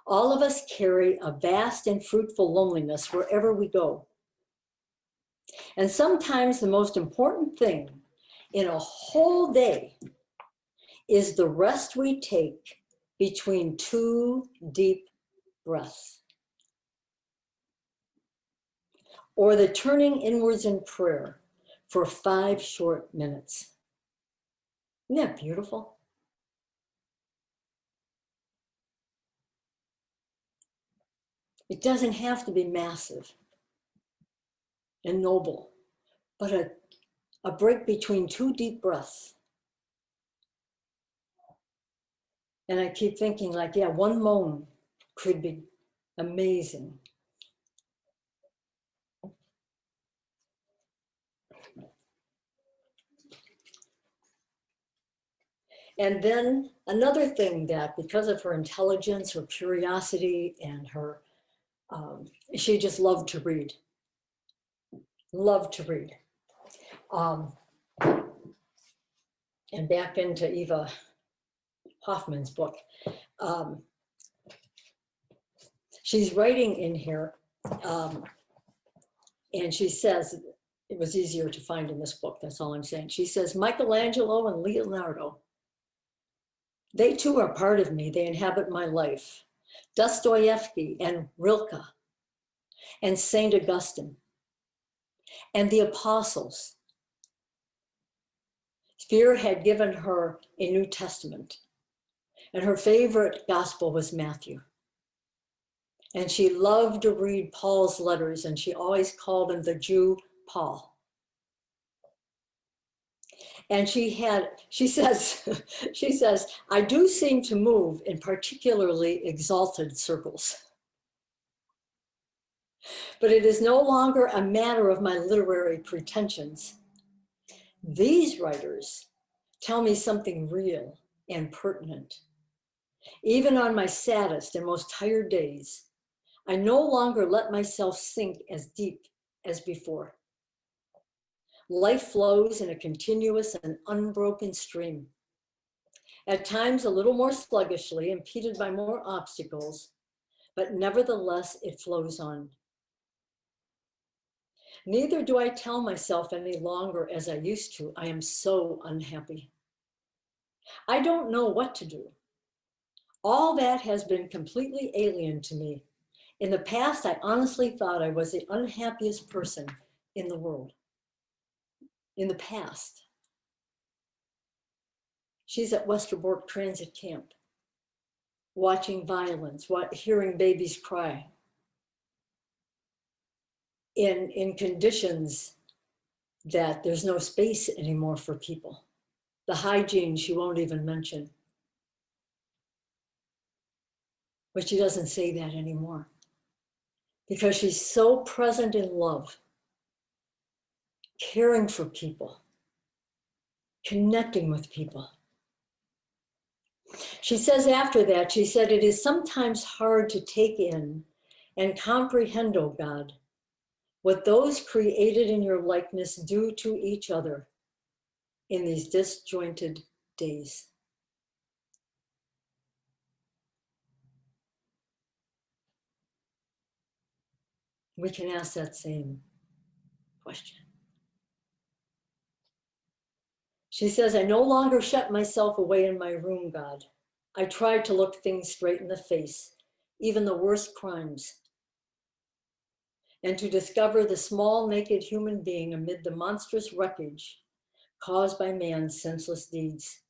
all of us carry a vast and fruitful loneliness wherever we go. And sometimes the most important thing in a whole day is the rest we take between 2 deep breaths, or the turning inwards in prayer for 5 short minutes. Isn't that beautiful? It doesn't have to be massive and noble, but a break between 2 deep breaths. And I keep thinking like, yeah, 1 moan could be amazing. And then another thing that, because of her intelligence, her curiosity, and her, she just loved to read. Loved to read. And back into Eva Hoffman's book. She's writing in here, and she says, it was easier to find in this book, that's all I'm saying. She says, Michelangelo and Leonardo, they too are part of me, they inhabit my life. Dostoevsky and Rilke and Saint Augustine and the apostles. Spear had given her a New Testament, and her favorite gospel was Matthew. And she loved to read Paul's letters, and she always called him the Jew Paul. And she says, I do seem to move in particularly exalted circles. But it is no longer a matter of my literary pretensions. These writers tell me something real and pertinent. Even on my saddest and most tired days, I no longer let myself sink as deep as before. Life flows in a continuous and unbroken stream. At times a little more sluggishly, impeded by more obstacles, but nevertheless it flows on. Neither do I tell myself any longer as I used to, I am so unhappy. I don't know what to do. All that has been completely alien to me. In the past, I honestly thought I was the unhappiest person in the world. In the past. She's at Westerbork Transit Camp, watching violence, hearing babies cry. In conditions that there's no space anymore for people. The hygiene she won't even mention. But she doesn't say that anymore. Because she's so present in love, caring for people, connecting with people. She says after that, she said, it is sometimes hard to take in and comprehend, O God, what those created in your likeness do to each other in these disjointed days. We can ask that same question. She says, I no longer shut myself away in my room, God. I try to look things straight in the face, even the worst crimes, and to discover the small, naked human being amid the monstrous wreckage caused by man's senseless deeds.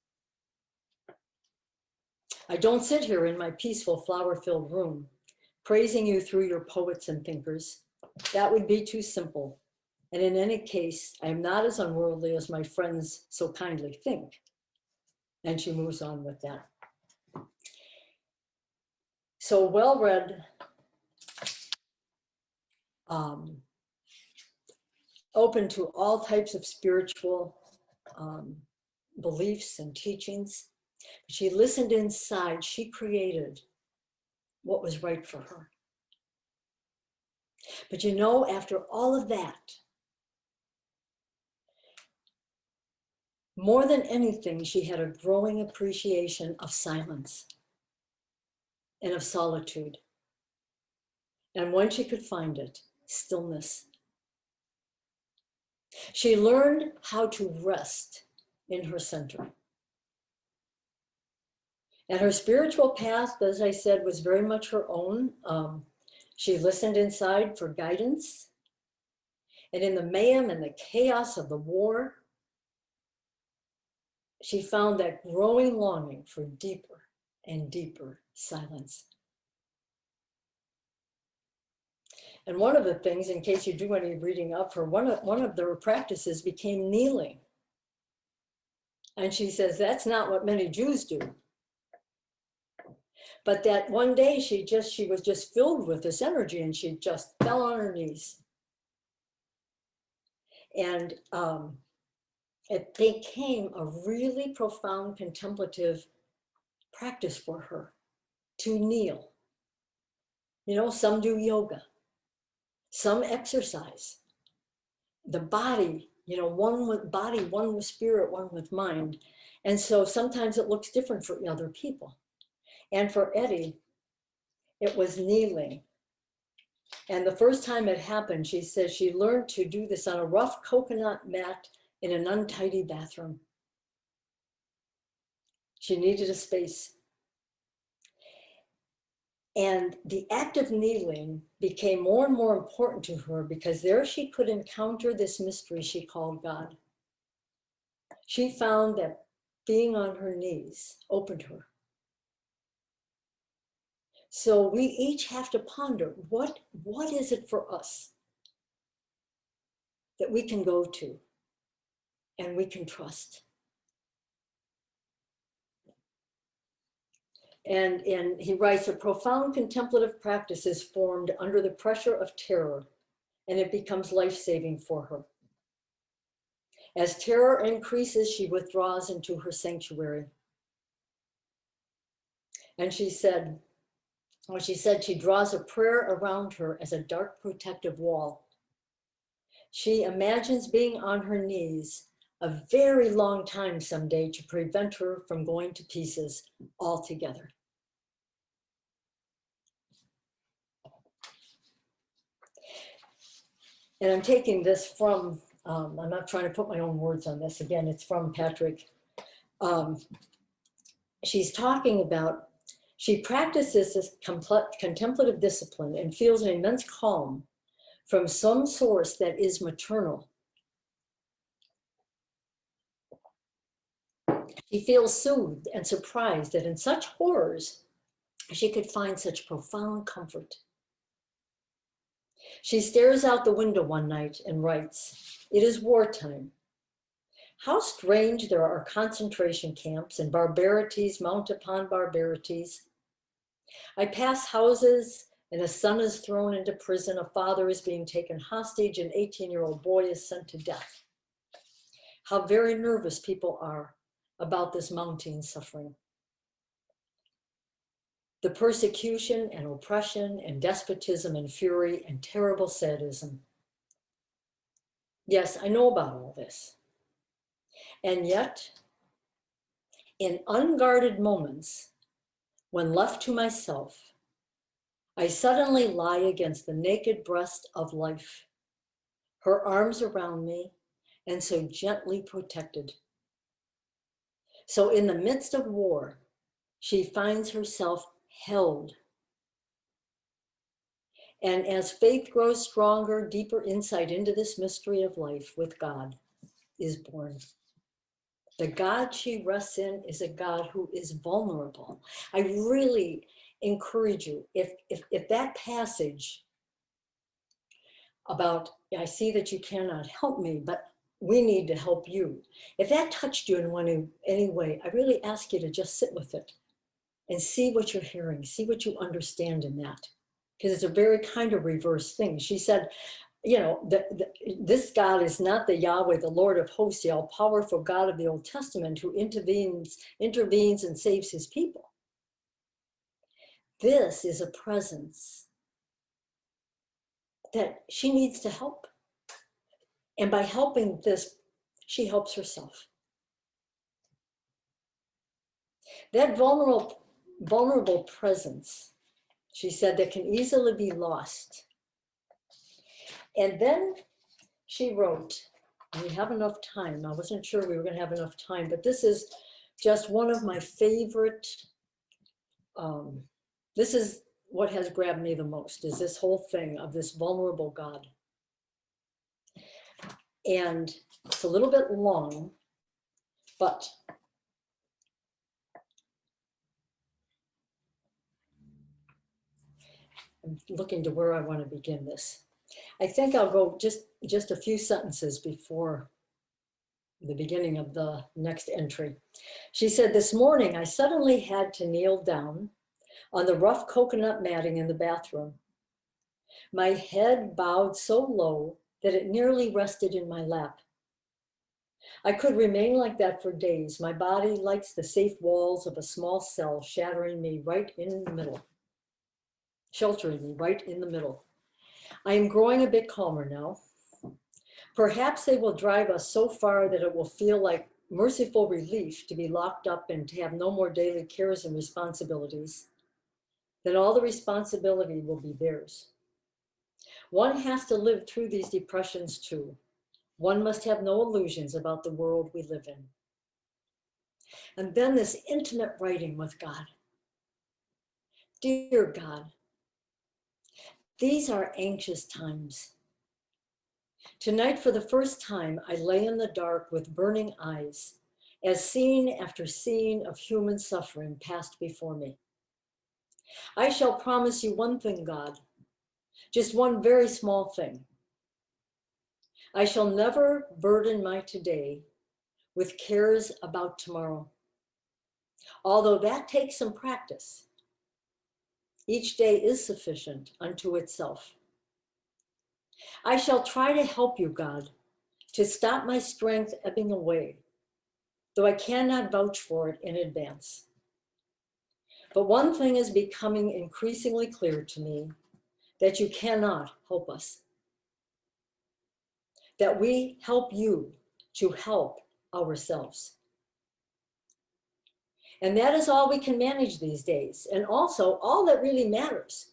I don't sit here in my peaceful, flower-filled room, praising you through your poets and thinkers. That would be too simple. And in any case, I am not as unworldly as my friends so kindly think. And she moves on with that. So well-read, open to all types of spiritual beliefs and teachings. She listened inside. She created what was right for her. But you know, after all of that, more than anything, she had a growing appreciation of silence and of solitude. And when she could find it, stillness. She learned how to rest in her center. And her spiritual path, as I said, was very much her own. She listened inside for guidance. And in the mayhem and the chaos of the war, she found that growing longing for deeper and deeper silence. And one of the things, in case you do any reading up for, one of their practices became kneeling. And she says, that's not what many Jews do. But that one day she was just filled with this energy and she just fell on her knees. And it became a really profound contemplative practice for her to kneel. You know, some do yoga, some exercise. The body, you know, one with body, one with spirit, one with mind. And so sometimes it looks different for other people. And for Etty, it was kneeling. And the first time it happened, she says she learned to do this on a rough coconut mat in an untidy bathroom. She needed a space. And the act of kneeling became more and more important to her because there she could encounter this mystery she called God. She found that being on her knees opened her. So we each have to ponder, what is it for us that we can go to and we can trust? And he writes, a profound contemplative practice is formed under the pressure of terror, and it becomes life-saving for her. As terror increases, she withdraws into her sanctuary. And she said she draws a prayer around her as a dark protective wall. She imagines being on her knees a very long time someday to prevent her from going to pieces altogether. And I'm taking this from, I'm not trying to put my own words on this. Again, it's from Patrick. She's talking about, she practices this contemplative discipline and feels an immense calm from some source that is maternal. She feels soothed and surprised that in such horrors, she could find such profound comfort. She stares out the window one night and writes, "It is wartime. How strange there are concentration camps and barbarities mount upon barbarities. I pass houses and a son is thrown into prison, a father is being taken hostage, an 18-year-old boy is sent to death. How very nervous people are about this mounting suffering. The persecution and oppression and despotism and fury and terrible sadism. Yes, I know about all this. And yet, in unguarded moments, when left to myself, I suddenly lie against the naked breast of life, her arms around me, and so gently protected. So in the midst of war, she finds herself held. And as faith grows stronger, deeper insight into this mystery of life with God is born. The God she rests in is a God who is vulnerable. I really encourage you, if that passage about, I see that you cannot help me, but we need to help you. If that touched you in any way, I really ask you to just sit with it and see what you're hearing, see what you understand in that. Because it's a very kind of reverse thing. She said, this God is not the Yahweh, the Lord of hosts, the all-powerful God of the Old Testament who intervenes and saves his people. This is a presence that she needs to help. And by helping this, she helps herself. That vulnerable presence, she said, that can easily be lost. And then she wrote, and we have enough time. I wasn't sure we were going to have enough time, but this is just one of my favorite. This is what has grabbed me the most, is this whole thing of this vulnerable God. And it's a little bit long, but I'm looking to where I want to begin this. I think I'll go just a few sentences before the beginning of the next entry. She said, "This morning I suddenly had to kneel down on the rough coconut matting in the bathroom. My head bowed so low that it nearly rested in my lap. I could remain like that for days. My body likes the safe walls of a small cell, sheltering me right in the middle. I am growing a bit calmer now. Perhaps they will drive us so far that it will feel like merciful relief to be locked up and to have no more daily cares and responsibilities. Then all the responsibility will be theirs. One has to live through these depressions too. One must have no illusions about the world we live in." And then this intimate writing with God. Dear God, these are anxious times. Tonight, for the first time, I lay in the dark with burning eyes, as scene after scene of human suffering passed before me. I shall promise you one thing, God, just one very small thing. I shall never burden my today with cares about tomorrow, although that takes some practice. Each day is sufficient unto itself. I shall try to help you, God, to stop my strength ebbing away, though I cannot vouch for it in advance. But one thing is becoming increasingly clear to me, that you cannot help us, that we help you to help ourselves. And that is all we can manage these days, and also all that really matters.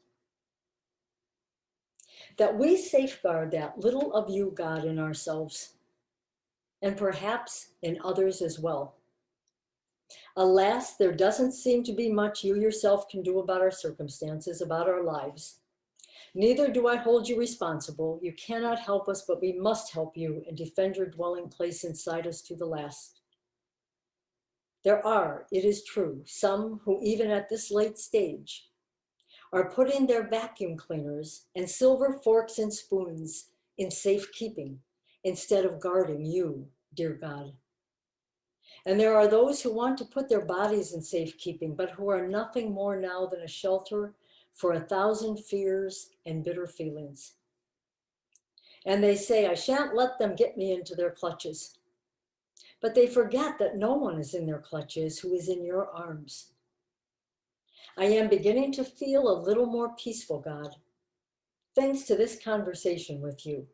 That we safeguard that little of you, God, in ourselves, and perhaps in others as well. Alas, there doesn't seem to be much you yourself can do about our circumstances, about our lives. Neither do I hold you responsible. You cannot help us, but we must help you and defend your dwelling place inside us to the last. There are, it is true, some who even at this late stage are putting their vacuum cleaners and silver forks and spoons in safekeeping instead of guarding you, dear God. And there are those who want to put their bodies in safekeeping, but who are nothing more now than a shelter for 1,000 fears and bitter feelings. And they say, I shan't let them get me into their clutches. But they forget that no one is in their clutches who is in your arms. I am beginning to feel a little more peaceful, God, thanks to this conversation with you.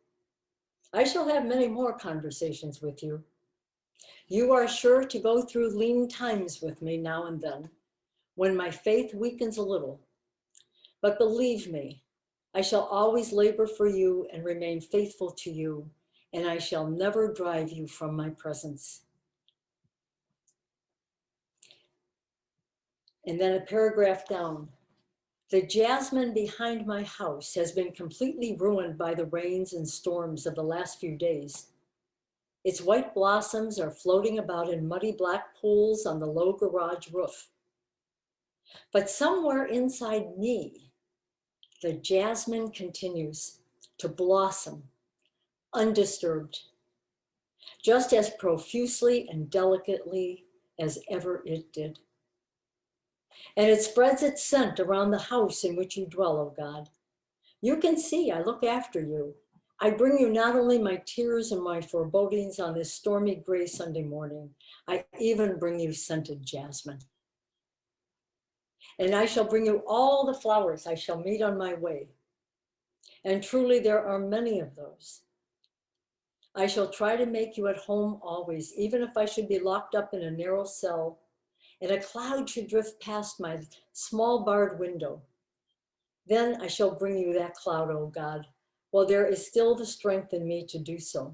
I shall have many more conversations with you. You are sure to go through lean times with me now and then, when my faith weakens a little. But believe me, I shall always labor for you and remain faithful to you, and I shall never drive you from my presence. And then a paragraph down. The jasmine behind my house has been completely ruined by the rains and storms of the last few days. Its white blossoms are floating about in muddy black pools on the low garage roof. But somewhere inside me, the jasmine continues to blossom, undisturbed, just as profusely and delicately as ever it did. And it spreads its scent around the house in which you dwell, O God. You can see I look after you. I bring you not only my tears and my forebodings on this stormy gray Sunday morning, I even bring you scented jasmine. And I shall bring you all the flowers I shall meet on my way. And truly there are many of those. I shall try to make you at home always, even if I should be locked up in a narrow cell and a cloud should drift past my small barred window. Then I shall bring you that cloud, O God, while there is still the strength in me to do so.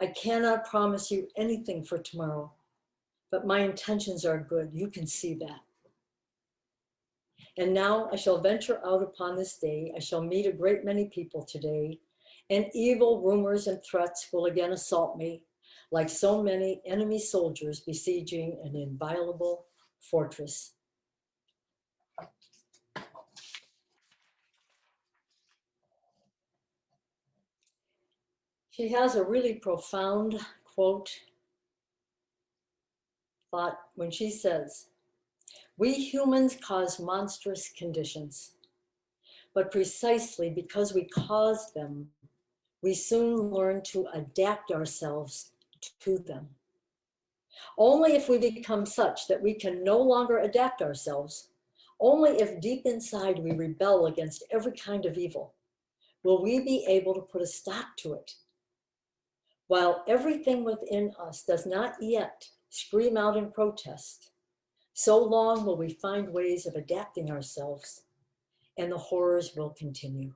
I cannot promise you anything for tomorrow, but my intentions are good. You can see that. And now I shall venture out upon this day. I shall meet a great many people today, and evil rumors and threats will again assault me, like so many enemy soldiers besieging an inviolable fortress. She has a really profound thought when she says, "We humans cause monstrous conditions, but precisely because we cause them, we soon learn to adapt ourselves to them. Only if we become such that we can no longer adapt ourselves, only if deep inside we rebel against every kind of evil, will we be able to put a stop to it. While everything within us does not yet scream out in protest, so long will we find ways of adapting ourselves, and the horrors will continue."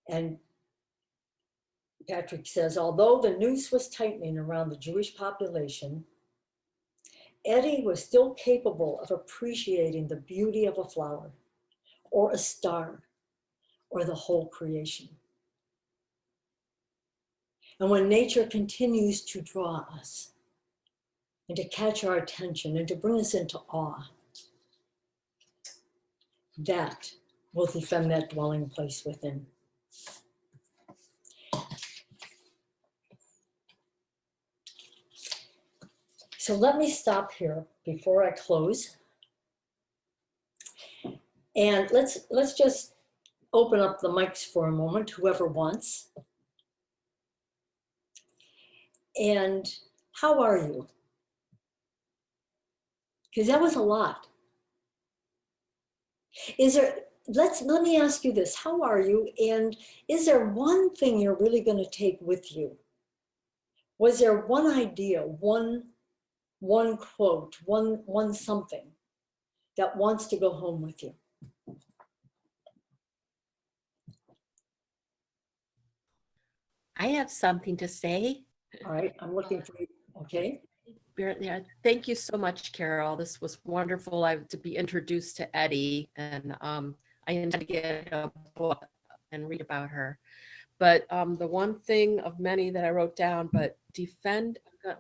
And Patrick says, although the noose was tightening around the Jewish population, Etty was still capable of appreciating the beauty of a flower, or a star, or the whole creation. And when nature continues to draw us, and to catch our attention, and to bring us into awe, that will defend that dwelling place within. So let me stop here before I close. And let's just open up the mics for a moment, whoever wants. And how are you? Because that was a lot. Let me ask you this, how are you? And is there one thing you're really going to take with you? Was there one idea, one quote, one something that wants to go home with you? I have something to say. All right, I'm looking for you. Okay. Yeah, thank you so much, Carol. This was wonderful to be introduced to Etty, and I intend to get a book and read about her. But the one thing of many that I wrote down, but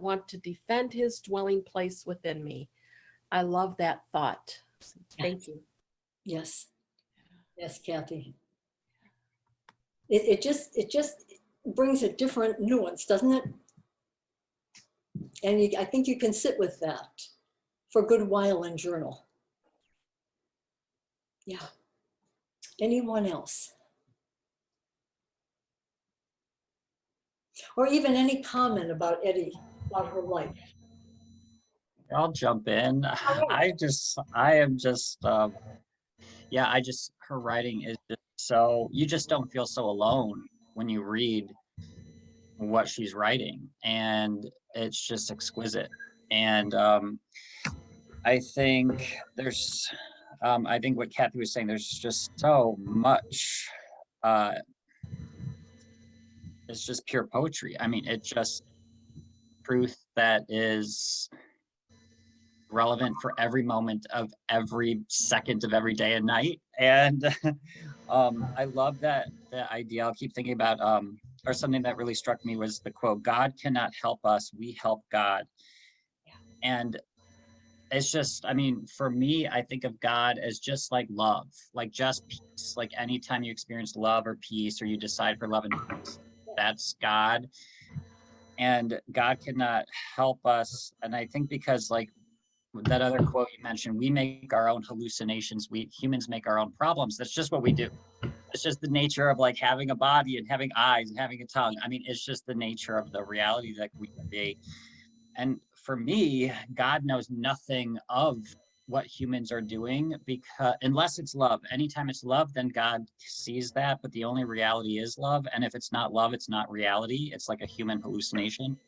want to defend his dwelling place within me. I love that thought. Thank you. Yes. Yes, Kathy. It just brings a different nuance, doesn't it? And I think you can sit with that for a good while and journal. Yeah. Anyone else? Or even any comment about Etty, about her life? I'll jump in. Her writing is just so, you just don't feel so alone when you read what she's writing, and it's just exquisite. And I think I think what Kathy was saying, there's just so much, it's just pure poetry. I mean, it's just truth that is relevant for every moment of every second of every day and night. And I love that idea. I'll keep thinking about, or something that really struck me was the quote, "God cannot help us, we help God." And it's just, I mean, for me, I think of God as just like love, like just peace. Like anytime you experience love or peace, or you decide for love and peace, that's God. And God cannot help us. And I think because like that other quote you mentioned, we make our own hallucinations. We humans make our own problems. That's just what we do. It's just the nature of like having a body and having eyes and having a tongue. I mean, it's just the nature of the reality that we create. And for me, God knows nothing of what humans are doing, because unless it's love. Anytime it's love, then God sees that, but the only reality is love. And if it's not love, it's not reality. It's like a human hallucination.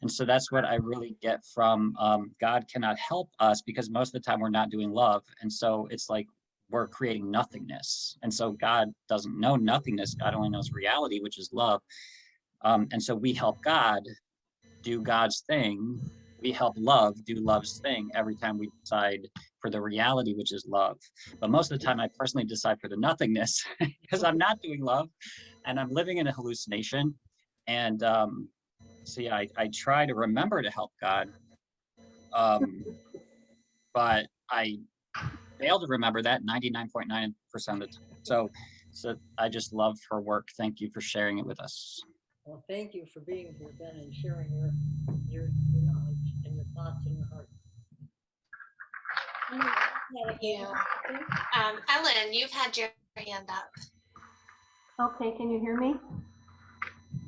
And so that's what I really get from God cannot help us, because most of the time we're not doing love. And so it's like we're creating nothingness. And so God doesn't know nothingness. God only knows reality, which is love. And so we help God do God's thing. We help love do love's thing every time we decide for the reality, which is love. But most of the time I personally decide for the nothingness because I'm not doing love and I'm living in a hallucination. And so yeah, I try to remember to help God, but I fail to remember that 99.9% of the time. So I just love her work. Thank you for sharing it with us. Well, thank you for being here, Ben, and sharing your knowledge and your thoughts and your heart. Yeah. Ellen, you've had your hand up. Okay, can you hear me?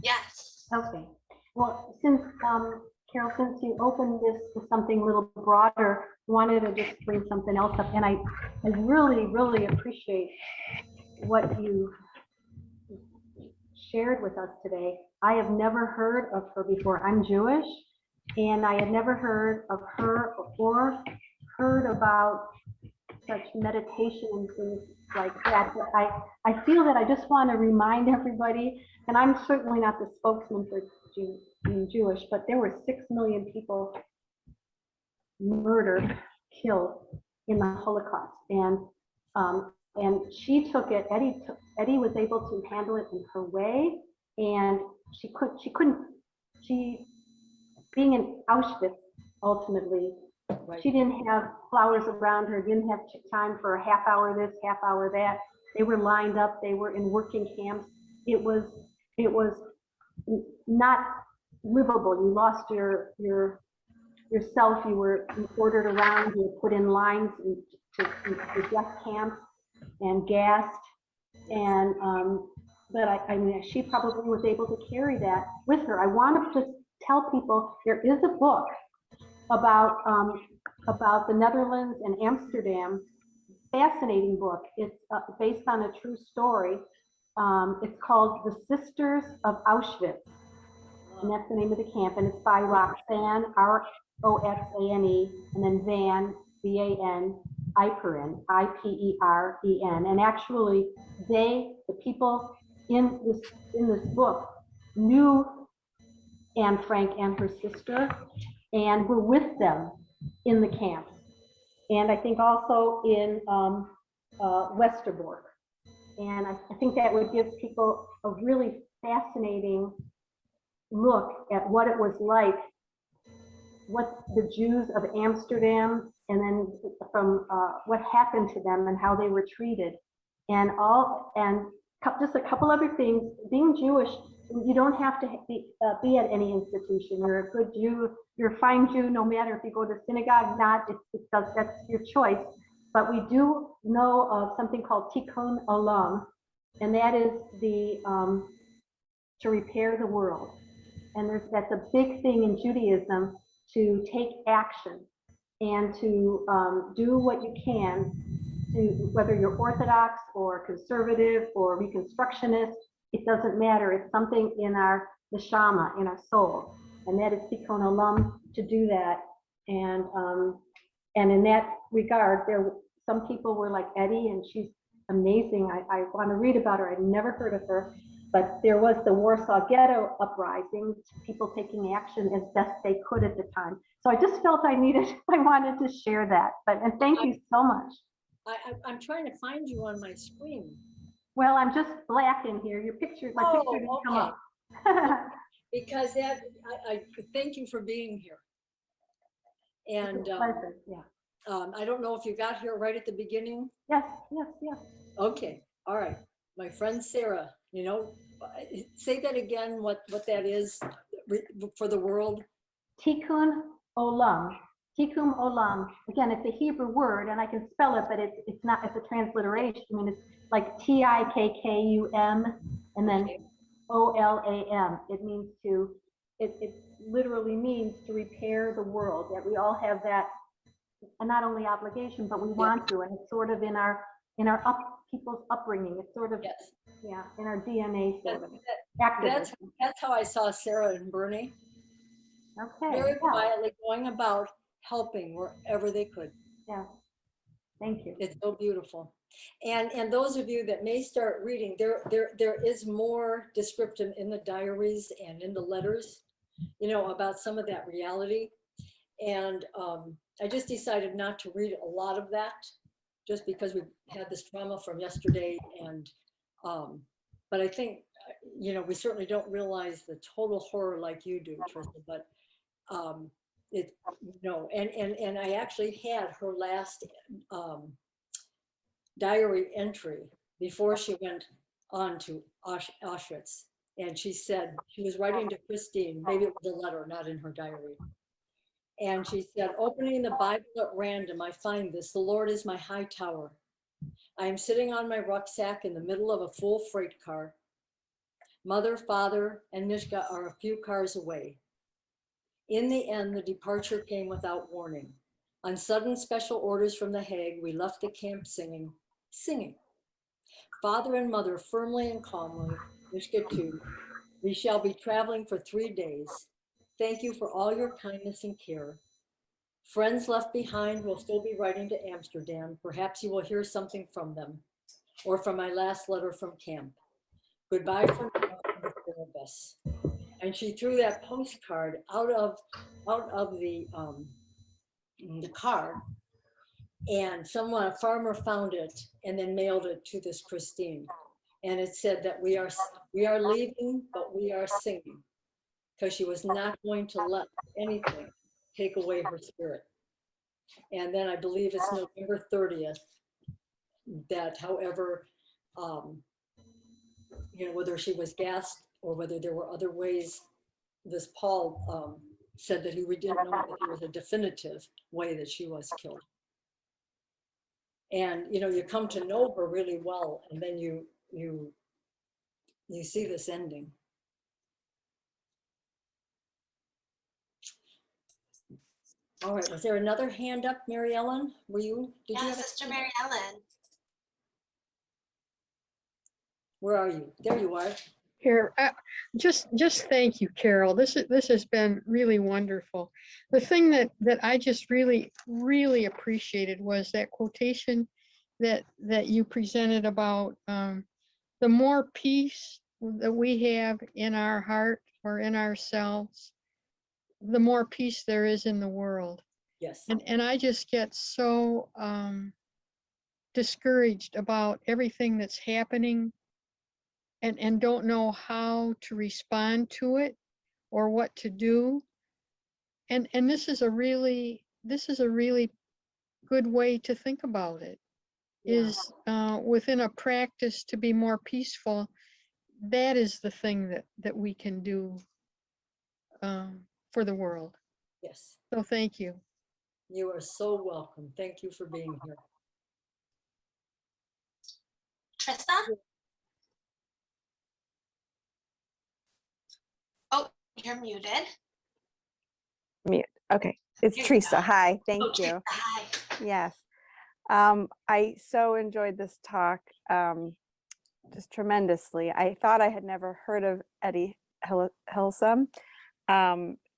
Yes. Okay. Well, since Carol, since you opened this to something a little broader, I wanted to just bring something else up, and I really, really appreciate what you shared with us today. I have never heard of her before. I'm Jewish, and I had never heard of her or heard about such meditation and things like that. But I feel that I just want to remind everybody, and I'm certainly not the spokesman for being Jewish, but there were 6 million people murdered, killed in the Holocaust, and she took it. Etty was able to handle it in her way, and she being in Auschwitz ultimately. Right. She didn't have flowers around her, didn't have time for a half hour this, half hour that. They were lined up, they were in working camps. It was not livable. You lost yourself, you were ordered around, you were put in lines to death camps and gassed. And but I mean, she probably was able to carry that with her. I want to just tell people there is a book about the Netherlands and Amsterdam. Fascinating book. It's based on a true story. It's called The Sisters of Auschwitz, and that's the name of the camp. And it's by Roxanne, Roxane, and then Van, Van Iperen, Iperen. And actually, the people in this book knew Anne Frank and her sister, and were with them in the camps. And I think also in Westerbork. And I think that would give people a really fascinating look at what it was like, what the Jews of Amsterdam, and then from what happened to them and how they were treated. And just a couple other things. Being Jewish, you don't have to be at any institution. You're a good Jew, you're a fine Jew, no matter if you go to synagogue, not, that's your choice. But we do know of something called tikkun olam, and that is to repair the world. And that's a big thing in Judaism, to take action and to do what you can, to, whether you're Orthodox or conservative or Reconstructionist, it doesn't matter. It's something in our neshama, in our soul, and that is tikkun olam, to do that. And in that regard, some people were like Etty, and she's amazing. I want to read about her. I'd never heard of her, but there was the Warsaw Ghetto uprising, people taking action as best they could at the time. So I just felt I wanted to share that. And thank you so much. I'm trying to find you on my screen. Well, I'm just black in here. Your picture, my picture didn't come up. Because I thank you for being here. And Pleasure, yeah. I don't know if you got here right at the beginning. Yes. Okay, all right. My friend Sarah, say that again, what that is for the world. Tikkun olam. Tikkun Olam. Again, it's a Hebrew word, and I can spell it, but it's not. It's a transliteration. I mean, it's like Tikkum and then Olam. It means to. It literally means to repair the world. That we all have that, and not only obligation, but we want to, and it's sort of in our people's upbringing. It's sort of Yes. yeah, in our DNA sort of. That's Activism. how I saw Sarah and Bernie, Okay. very Yeah. quietly going about helping wherever they could. Yeah. Thank you. It's so beautiful. And those of you that may start reading, there is more descriptive in the diaries and in the letters, you know, about some of that reality. And I just decided not to read a lot of that, just because we had this trauma from yesterday. And but I think, you know, we certainly don't realize the total horror like you do, Trista. But it, you know, and I actually had her last diary entry before she went on to Auschwitz. And she said, she was writing to Christine, maybe it was a letter, not in her diary. And she said, opening the Bible at random, I find this: the Lord is my high tower. I am sitting on my rucksack in the middle of a full freight car. Mother, father, and Nishka are a few cars away. In the end, the departure came without warning. On sudden special orders from The Hague, we left the camp singing. Father and mother firmly and calmly, Nishka too. We shall be traveling for 3 days. Thank you for all your kindness and care. Friends left behind will still be writing to Amsterdam. Perhaps you will hear something from them, or from my last letter from camp. Goodbye for now from the four of us. And she threw that postcard out of the car, and a farmer found it and then mailed it to this Christine. And it said that we are leaving, but we are singing, because she was not going to let anything take away her spirit. And then I believe it's November 30th that, however, you know, whether she was gassed or whether there were other ways, this Paul said that we didn't know that there was a definitive way that she was killed. And, you know, you come to know her really well, and then you see this ending. All right, was there another hand up, Mary Ellen? Did you have Sister Mary Ellen. Where are you? There you are. Here, just thank you, Carol. This has been really wonderful. The thing that I just really appreciated was that quotation that you presented about the more peace that we have in our heart or in ourselves, the more peace there is in the world. Yes. And I just get so discouraged about everything that's happening, and don't know how to respond to it or what to do. And this is a really good way to think about it. Yeah. Is within a practice to be more peaceful. That is the thing that we can do for the world. Yes. So thank you. You are so welcome. Thank you for being here. Trista? Oh, you're muted. Mute. Okay. It's Here you Teresa. go. Hi. Thank Oh, you. Teresa, hi. Yes. I so enjoyed this talk just tremendously. I thought I had never heard of Etty Hillesum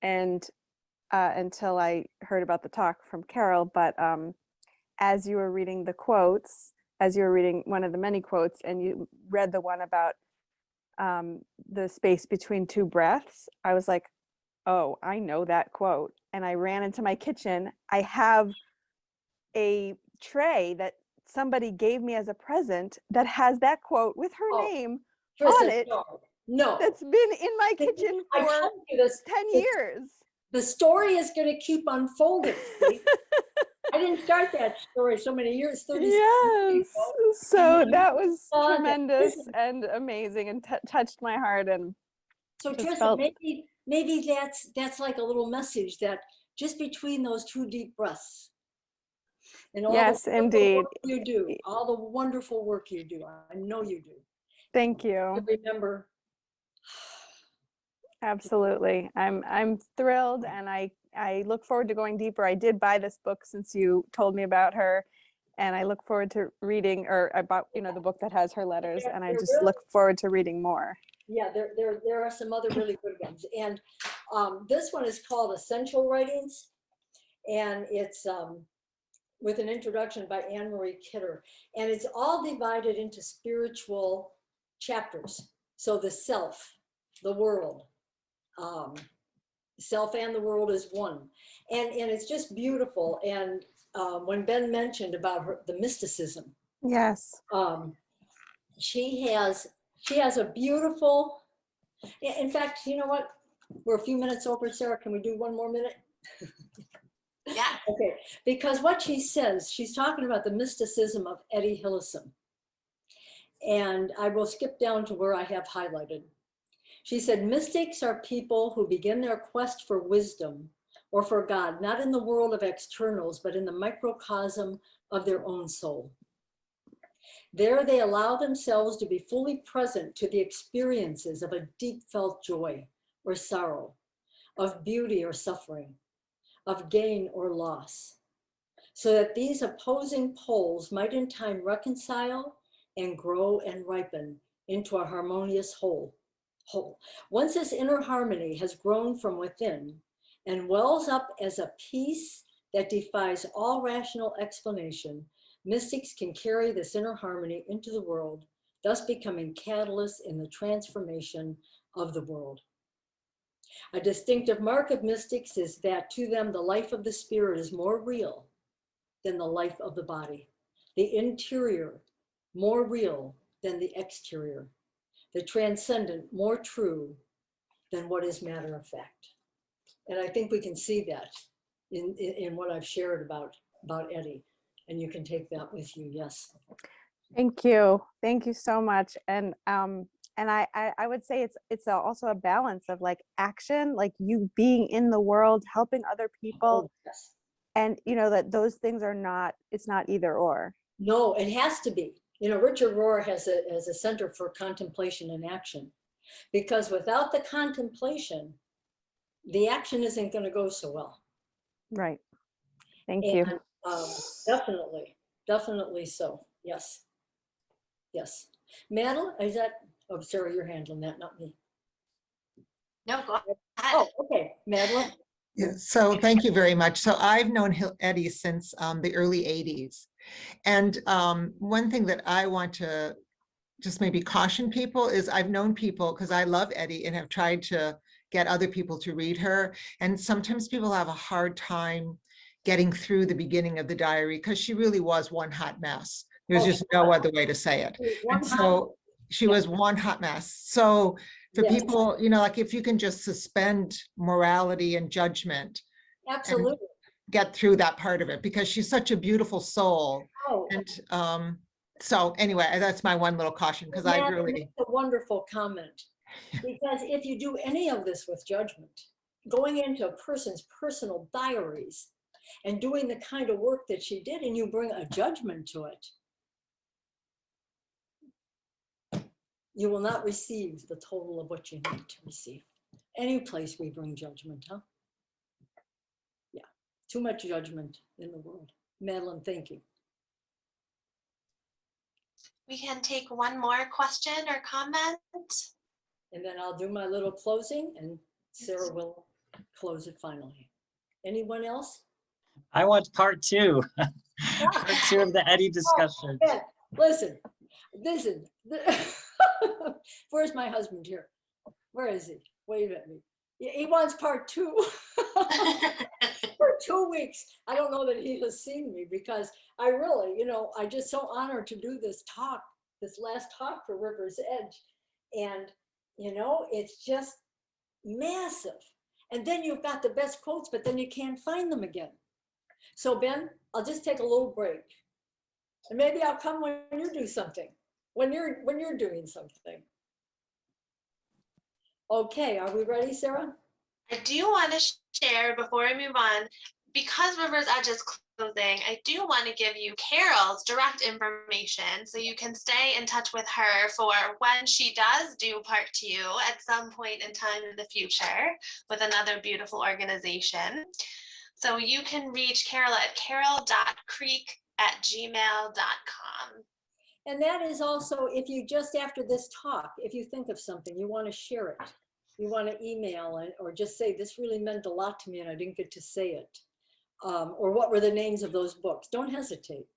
until I heard about the talk from Carol. But as you were reading the quotes, as you were reading one of the many quotes, and you read the one about the space between two breaths, I was like, oh, I know that quote. And I ran into my kitchen. I have a tray that somebody gave me as a present that has that quote with her name on it. No. That's been in my kitchen I for told you this, 10 years. The story is going to keep unfolding. See? I didn't start that story so many years, 30 years Yes. ago. So And that was saw that. tremendous and amazing and touched my heart. And so just Trista, felt... maybe that's like a little message that just between those 2 deep breaths. And all Yes, the wonderful indeed. work you do, all the wonderful work you do. I know you do. Thank you. Remember. Absolutely. I'm thrilled, and I look forward to going deeper. I did buy this book since you told me about her, and I look forward to reading, or I bought, you know, the book that has her letters, and I just look forward to reading more. Yeah, there are some other really good ones. And this one is called Essential Writings, and it's with an introduction by Anne Marie Kidder. And it's all divided into spiritual chapters. So the self, the world, self and the world is one. And it's just beautiful. And when Ben mentioned about the mysticism, Yes. she has a beautiful, in fact, you know what? We're a few minutes over, Sarah. Can we do one more minute? Yeah. Okay, because what she says, she's talking about the mysticism of Etty Hillesum. And I will skip down to where I have highlighted. She said, mystics are people who begin their quest for wisdom or for God, not in the world of externals, but in the microcosm of their own soul. There they allow themselves to be fully present to the experiences of a deep felt joy or sorrow, of beauty or suffering, of gain or loss, so that these opposing poles might in time reconcile and grow and ripen into a harmonious whole. Once this inner harmony has grown from within and wells up as a peace that defies all rational explanation, mystics can carry this inner harmony into the world, thus becoming catalysts in the transformation of the world. A distinctive mark of mystics is that to them, the life of the spirit is more real than the life of the body. The interior, more real than the exterior. The transcendent, more true than what is matter of fact. And I think we can see that in what I've shared about Etty. And you can take that with you, yes. Thank you. Thank you so much. And I would say it's also a balance of like action, like you being in the world, helping other people. Oh, yes. And you know that those things are not, it's not either or. No, it has to be. You know, Richard Rohr has a Center for Contemplation and Action, because without the contemplation, the action isn't going to go so well. Right. Thank you. Definitely so. Yes. Yes. Madeline, is that, oh, Sarah, you're handling that, not me. No, go ahead. Oh, okay. Madeline? Yeah, so thank you very much. So I've known Etty since the early 80s. And one thing that I want to just maybe caution people is I've known people, because I love Etty and have tried to get other people to read her. And sometimes people have a hard time getting through the beginning of the diary because she really was one hot mess. There's just no other way to say it. And so she was one hot mess. So for people, you know, like if you can just suspend morality and judgment, Absolutely, and get through that part of it, because she's such a beautiful soul. oh, And so anyway, that's my one little caution, because I Madeline, really, that's a wonderful comment, because if you do any of this with judgment, going into a person's personal diaries and doing the kind of work that she did, and you bring a judgment to it, you will not receive the total of what you need to receive. Any place we bring judgment, huh? Yeah, too much judgment in the world. Madeline, thank you. We can take one more question or comment. And then I'll do my little closing and Sarah will close it finally. Anyone else? I want part 2. Part 2 of the Etty discussion. Yeah, listen. Where's my husband here? Where is he? Wave at me. He wants part 2 for 2 weeks. I don't know that he has seen me, because I really, you know, I just so honored to do this talk, this last talk for River's Edge. And, you know, it's just massive. And then you've got the best quotes, but then you can't find them again. So Ben, I'll just take a little break. And maybe I'll come when you do something, when you're doing something. Okay, are we ready, Sarah? I do want to share before we move on, because River's Edge is closing, I do want to give you Carol's direct information so you can stay in touch with her for when she does do part 2 at some point in time in the future with another beautiful organization. So you can reach Carol at carol.creek@gmail.com. And that is also, if you just after this talk, if you think of something, you want to share it, you want to email it, or just say, this really meant a lot to me and I didn't get to say it. Or what were the names of those books? Don't hesitate.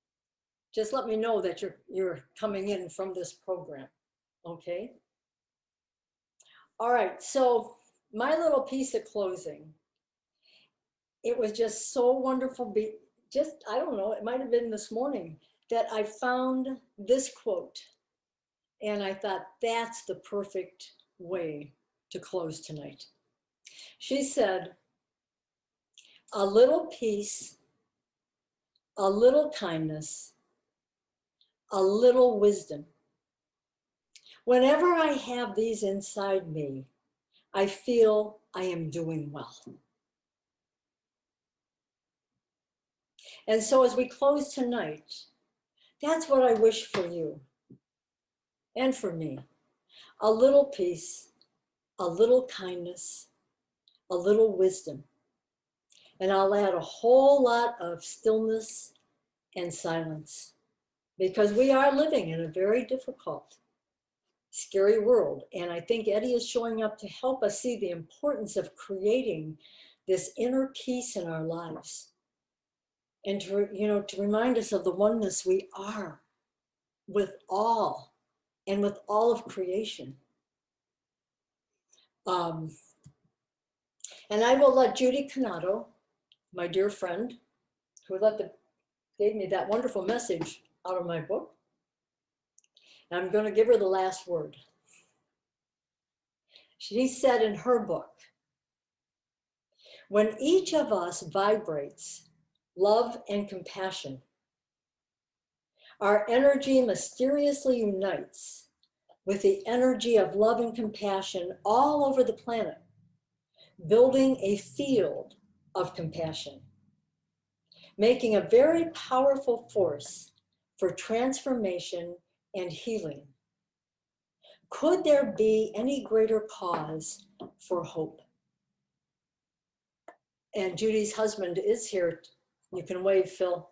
Just let me know that you're coming in from this program, okay? All right, so my little piece of closing, it was just so wonderful. I don't know, it might have been this morning that I found this quote. And I thought that's the perfect way to close tonight. She said, a little peace, a little kindness, a little wisdom. Whenever I have these inside me, I feel I am doing well. And so as we close tonight, that's what I wish for you and for me. A little peace, a little kindness, a little wisdom. And I'll add a whole lot of stillness and silence, because we are living in a very difficult, scary world. And I think Etty is showing up to help us see the importance of creating this inner peace in our lives. And to remind us of the oneness we are with all and with all of creation. And I will let Judy Canato, my dear friend, who gave me that wonderful message out of my book, and I'm going to give her the last word. She said in her book, when each of us vibrates love and compassion, our energy mysteriously unites with the energy of love and compassion all over the planet, building a field of compassion, making a very powerful force for transformation and healing. Could there be any greater cause for hope? And Judy's husband is here. You can wave, Phil.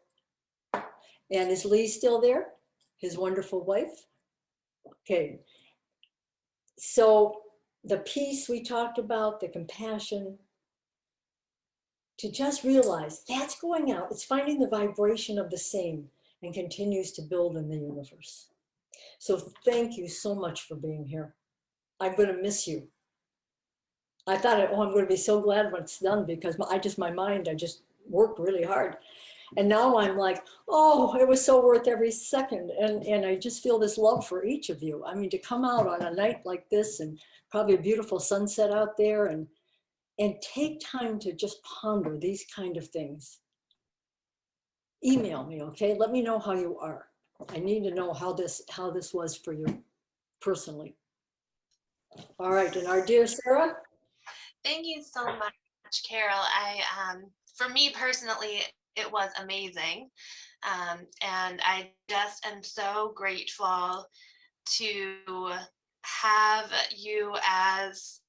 And is Lee still there? His wonderful wife? Okay. So the peace we talked about, the compassion, to just realize that's going out. It's finding the vibration of the same and continues to build in the universe. So thank you so much for being here. I'm going to miss you. I thought, oh, I'm going to be so glad when it's done, because I just worked really hard. And now I'm like, oh, it was so worth every second. And I just feel this love for each of you. I mean, to come out on a night like this and probably a beautiful sunset out there and take time to just ponder these kind of things. Email me, okay? Let me know how you are. I need to know how this was for you personally. All right, and our dear Sarah. Thank you so much, Carol. For me personally, it was amazing. And I just am so grateful to have you as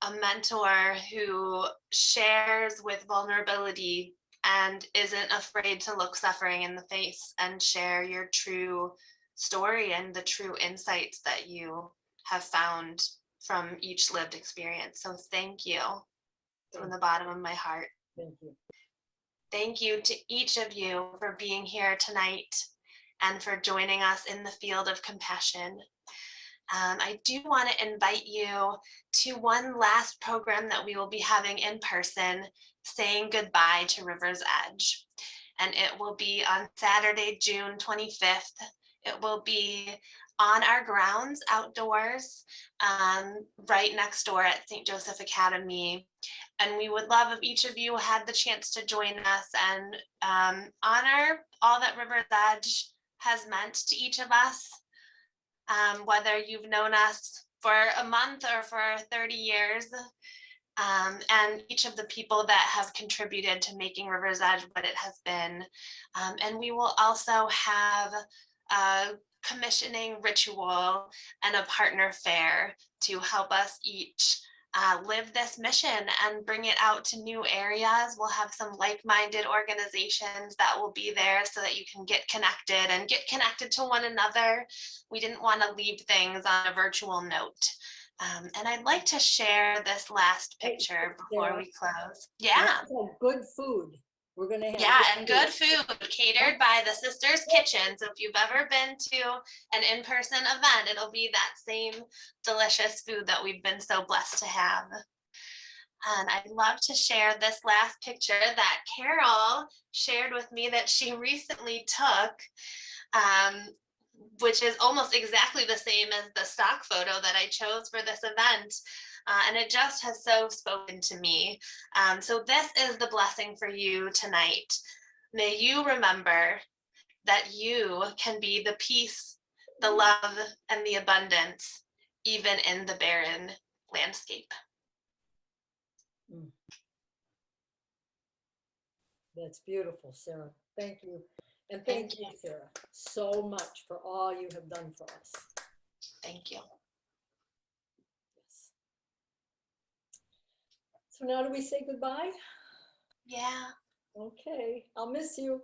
a mentor who shares with vulnerability and isn't afraid to look suffering in the face and share your true story and the true insights that you have found from each lived experience. So thank you from the bottom of my heart. Thank you. Thank you to each of you for being here tonight and for joining us in the field of compassion. I do want to invite you to one last program that we will be having in person, saying goodbye to River's Edge. And it will be on Saturday, June 25th. It will be on our grounds outdoors, right next door at St. Joseph Academy. And we would love if each of you had the chance to join us and honor all that River's Edge has meant to each of us. Whether you've known us for a month or for 30 years, and each of the people that have contributed to making River's Edge what it has been. And we will also have a commissioning ritual and a partner fair to help us each live this mission and bring it out to new areas. We'll have some like-minded organizations that will be there so that you can get connected to one another. We didn't want to leave things on a virtual note. And I'd like to share this last picture before we close. Yeah. Good food. We're gonna have. Yeah, and good food catered by the Sisters Kitchen. So if you've ever been to an in-person event, it'll be that same delicious food that we've been so blessed to have. And I'd love to share this last picture that Carol shared with me that she recently took, which is almost exactly the same as the stock photo that I chose for this event. And it just has so spoken to me. So this is the blessing for you tonight. May you remember that you can be the peace, the love, and the abundance, even in the barren landscape. That's beautiful, Sarah. Thank you. And thank you, Sarah, so much for all you have done for us. Thank you. Yes. So now do we say goodbye? Yeah. Okay, I'll miss you.